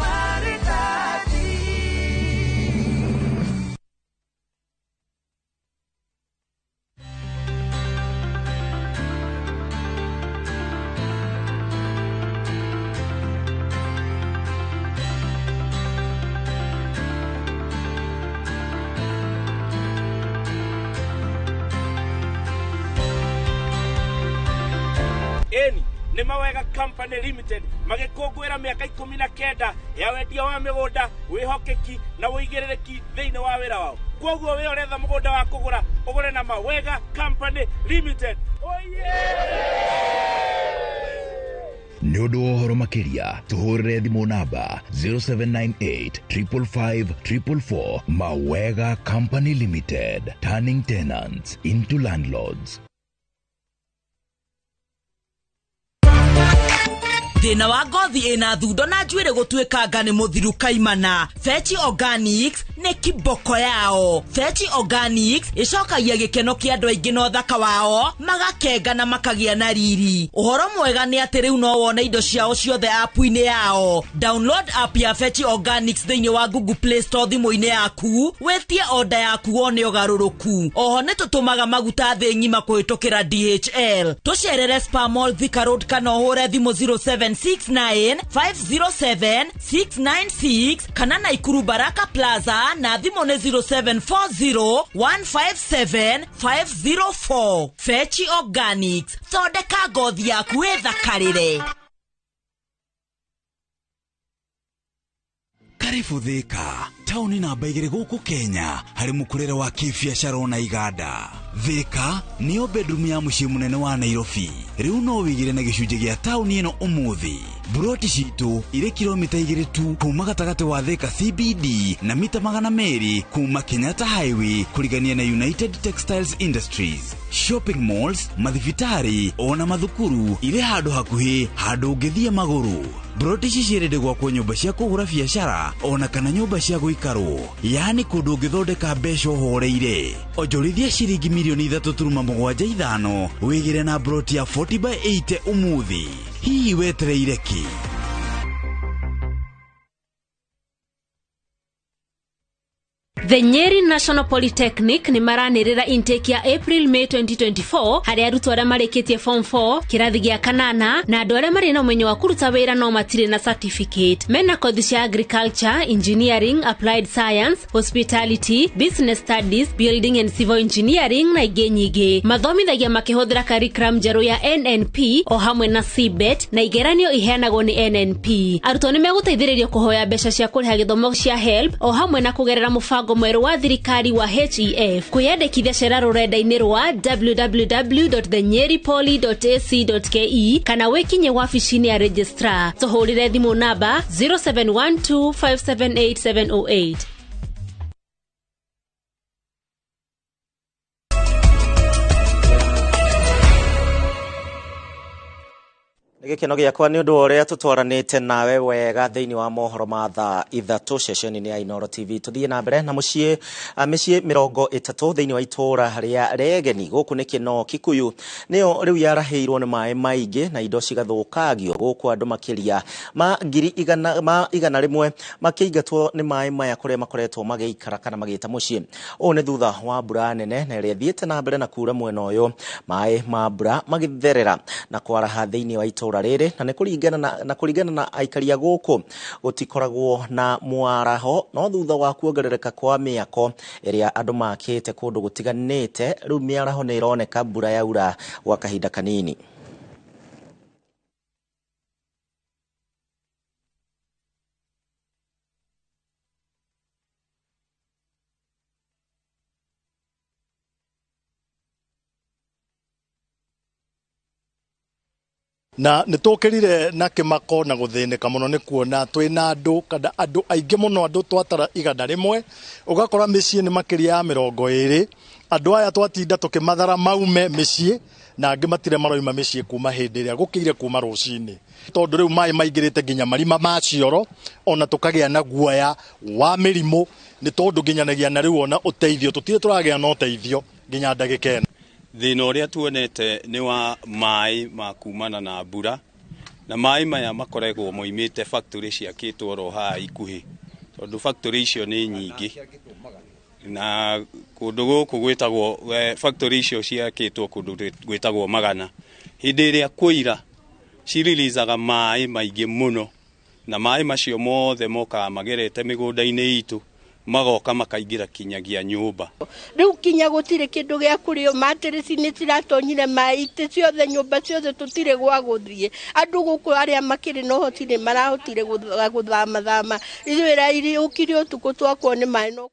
Ni Mawega Company Limited magikungwira miaka 19 ya wendia wa migunda wihokeki na uigiririki thiini wa wira wao. Koguo we uretha mugunda wa kugura ugure na Mawega Company Limited. Nĩ ũndũ wa ũhoro makĩria tũhũrĩre thimũ namba 0798 555 444. Mawega Company Limited, turning tenants into landlords. Thina wa ngothi ina thundo na njuire gutuikanga ni muthiru kaimana. Fetch Organics ni kiboko yao. Fetch Organics icokagia gikeno kia andu aingi no thaka wao magakenga na makagia na riri. Uhoro mwega ni ati riu no wona indo ciao ciothe app-ini yao. Download app ya Fetch Organics thiini wa Google Play Store thimu-ini yaku, wetie order yaku wone ugaruruku. Oho ni tutumaga maguta thi ngima kuhitukira DHL. Tucerere Spar Mall Thika Road kana uhure thimu 0769-507-696 kana Naikuru Baraka Plaza na thimu ne 0740-157-504. Fetch Organics, thondeka ngothi yaku ithakarire. Karibu Thika, tauni namba 2 gũkũ Kenya, harĩ mũkũrĩre wa kĩbiacara na iganda. Thika nĩyo bedroom ya mũciĩ mũnene wa Nairobi. Rĩu no wĩigĩre na gĩcunjĩ gĩa tauni ĩno ũmũthĩ. Buroti citũ irĩ kilomita 2 tu kuma gatagatĩ wa Thika CBD na mita 200 kuma Kenyatta Highway kũrigania na United Textiles Industries. Shopping malls, mathibitarĩ ona mathukuru irĩ handũ hakuhĩ, handũ ũngĩthia magũrũ. Buroti cicirĩndĩ gwakwo nyũmba cia kũgũra biacara ona kana nyũmba cia gũikarwo, yani kũndũ ũngĩthondeka mbeca ũhoreire. Onjorithia ciringi milioni 3.75 wĩgĩre na buroti ya 40/80 ũmũthĩ. Hihi wetereire kĩ? The Nyeri National Polytechnic ni maranirira intake ya April-May 2024 hari arutwo aria marikitie form 4 kirathi gia kanana na andu aria mari na umenyo wa kuruta wira no matire na certificate. Mena kothi cia agriculture, engineering, applied science, hospitality, business studies, building and civil engineering na ingĩ nyingĩ. Mathomithagia makihũthĩra curriculum njerũ ya NNP o hamwe na CBET na igeranio iheanagwo ni NNP. Arutwo ni megũteithĩrĩrio kuhoya mbeca cia kũrĩha gĩthomo cia HELB o hamwe na kugerera mũbango mweru wa thirikari wa HEF. Kwiyandĩkithia cera rũrenda-inĩ rwa www.thenyeripoly.ac.ke kana wikinye wabici-inĩ ya registrar. Tũhũrĩre thimũ namba 0712578708. Gĩkeno gĩakwa nĩ ũndũ ũrĩa tũtwaranĩte nawe wega thĩinĩ wa mohoro ma thaa 3 ceceni-inĩ ya Inooro TV. Tuthiĩ na mbere na mĩciĩ 30 thĩinĩ wa itũra rĩa Regeni gũkũ nĩ Kino Kikuyu nĩyo rĩu yarahĩirwo nĩ maĩ maingĩ na indo cigathũkagio gũkũ andũ makĩria ma igana rĩmwe makĩingatwo nĩ maĩ maya kũrĩa makoretwo magĩikara kana magĩta mũciĩ. Ũũ nĩ thutha wa mbura nene na ĩrĩa thiĩte na mbere na kura mwena ũyũ, maĩ ma mbura magĩtherera na kwaraha thĩinĩ wa itũra rĩrĩ na kũringana na aikari a gũkũ gũtikoragwo na mwaraho no thutha wa kuongerereka kwa mĩako ĩrĩa andũ makĩte kũndũ gũtiganĩte, rĩu mĩaraho nĩ ĩroneka mbura yaura gwa kahinda kanini. na nitokirire na kimako na guthineka muno ni kuona twina andu kada andu aingi muno andu twatara iganda rimwe ugakora micii ni makiria ya 20 andu aya twatinda tukimathara maume micii na angi matire maroima micii kuma hindi ria gukire kuma rucini tondu riu mai maingirite ginya marima ma cioro ona tukagia na guoya wa mirimu ni tondu ginyanagia na riu ona uteithio tutire turagia no uteithio ginya ndagikena thina uria tuonete ni wa mai makumana na mbura na mai maya makoregwo moimite factory ciakitwo ro ha ikuhi tondu factory icio ni nyingi na kundu guku gwitagwo factory icio ciakitwo kundu gwitagwo Magana hindi iria kuira cirilizaga mai maingi muno na mai macio mothe moka magerete migunda-ini itu magoka makaingira kinyagia nyumba riu kinya gutire kindu gia kurio matirisi ni ciratonyire mai ite ciothe nyumba ciothe tutire gwa guthie andu guku aria makiri no hotire marahotire guthama thama ithwira iri ukirio tuko twakwo ni mai no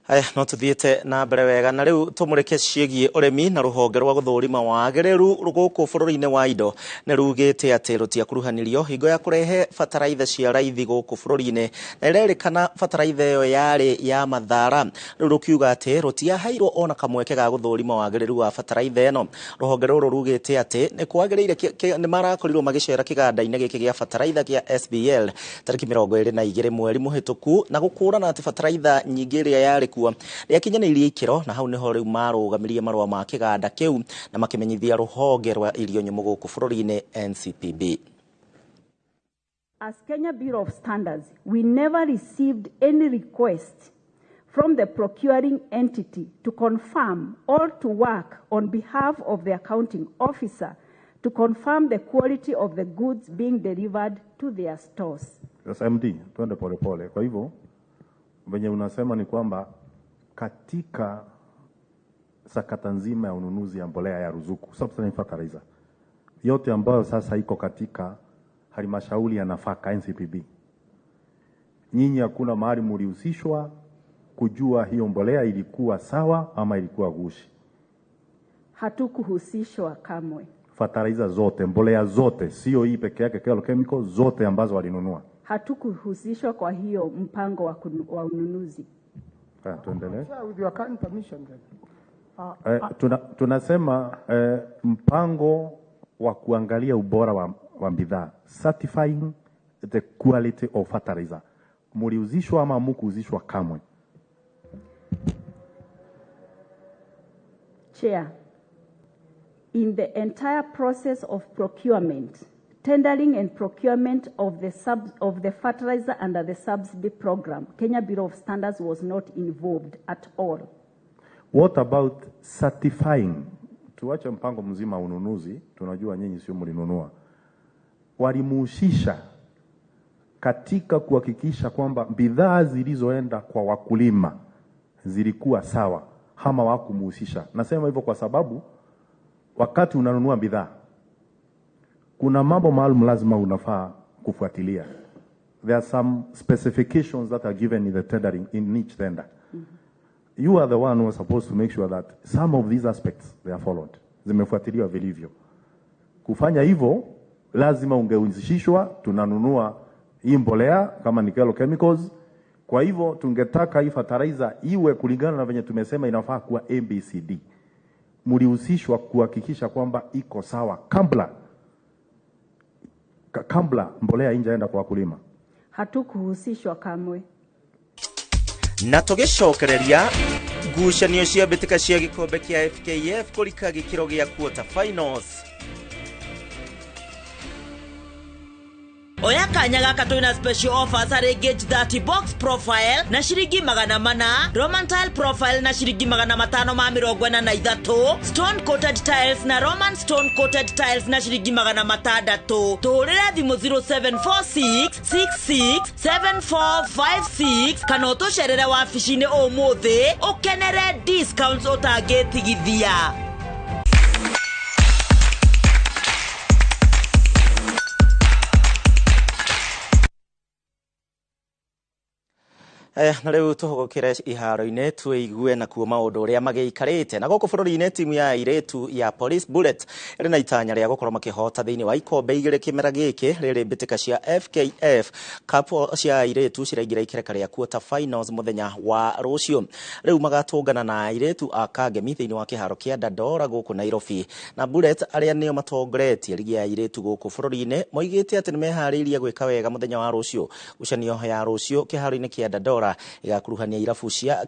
Aya no tuthiete na mbere wega na riu tumureke ciegi uremi na ruhonge rwa guthurima wagereru ruguku bururi-ini wa indo ne rugite ati rutia kuruhanirio hingo ya kurehe fataraitha cia raithi guku bururi-ini na irerikana fataraitha iyo yari ya mathara riu rukiuga ati rutia hairo ona kamweke ga guthurima wagereru wa fataraitha ino ruhonge ruru rugite ati ni kwagirire ni marakorirwo magicera kiganda-ini giki gia fataraitha gia SBL tariki 22 mweri muhituku na gukurana ati fataraitha nyingi ria yari yakinyanirie ikiro na hau niho riu marugamirie marwa ma kiganda kiu na makimenyithia ruhonge rwa irio nyumu guku bururi-ini NCPB. As Kenya Bureau of Standards, we never received any request from the procuring entity to confirm or to work on behalf of the accounting officer to confirm the quality of the goods being delivered to their stores. Yes, MD, twende pole pole. Kwa hivyo venye unasema ni kwamba katika sakata nzima ya ununuzi ya mbolea ya ruzuku substance fertilizer yote ambayo sasa iko katika halmashauri ya nafaka NCPB, nyinyi hakuna mahali mlihusishwa kujua hiyo mbolea ilikuwa sawa ama ilikuwa gushi? Hatukuhusishwa kamwe. Fertilizer zote, mbolea zote, sio hii peke yake, chemical zote ambazo walinunua. Hatukuhusishwa kwa hiyo mpango wa ununuzi. Tuendelee. With your kind permission then. Tunasema mpango wa kuangalia ubora wa bidhaa, certifying the quality of fertilizer. Mlihusishwa ama mkuhusishwa kamwe? Chair, in the entire process of procurement, tendering and procurement of the fertilizer under the subsidy program, Kenya Bureau of Standards was not involved at all. What about certifying? Tuache mpango mzima ununuzi, tunajua nyinyi sio mlinunua. Walimuhusisha katika kuhakikisha kwamba bidhaa zilizoenda kwa wakulima zilikuwa sawa ama hawakumuhusisha? Nasema hivyo kwa sababu wakati unanunua bidhaa kuna mambo maalum lazima unafaa kufuatilia. There are some specifications that are given in the tendering, in each tender. You are the one who is supposed to make sure that some of these aspects they are followed. Zimefuatiliwa vilivyo. Kufanya hivyo lazima ungehusishwa. Tunanunua hii mbolea kama ni chemicals, kwa hivyo tungetaka hii fertilizer iwe kulingana na venye tumesema inafaa kuwa ABCD. Mlihusishwa kuhakikisha kwamba iko sawa kabla mbolea injaenda kwa wakulima? Hatukuhusishwa kamwe. Na tugicokereria ngucanio cia mbitika cia gikombe kia FKF kurika gikiro gia quarter finals. Oya kanya gaka twina special offers ari gauge 30 box profile na shiringi 400, Roman tile profile na shiringi 543, stone coated tiles na Roman stone coated tiles na shiringi 600. Tuhurira thimu 0746 66 7456 kana utucerere wabici-ini umuthi ukenere discounts utangitigithia. Na riu tuhugukire iharo-ini twigue na kuo maundu uria magiikarite na goko bururi-ini timu ya iretu ya Police Bullet iri na itanya ria gukorwo makihota thiini wa ikombe igiri kimera giki riri mbitika cia FKF Cup cia iretu ciraingira ikereka ria quarter finals muthenya wa rucio. Riu magatungana na iretu a Kagemi thiini wa kiharo kia Dandora guku Nairobi, na Bullet aria nio matongoretie ligi ya iretu guku bururi-ini moigite ati nimehariirie gwika wega muthenya wa rucio. Gucanio ya rucio kiharo-ini kia Dandora igakuruhania irabu cia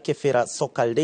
Kibera Soccer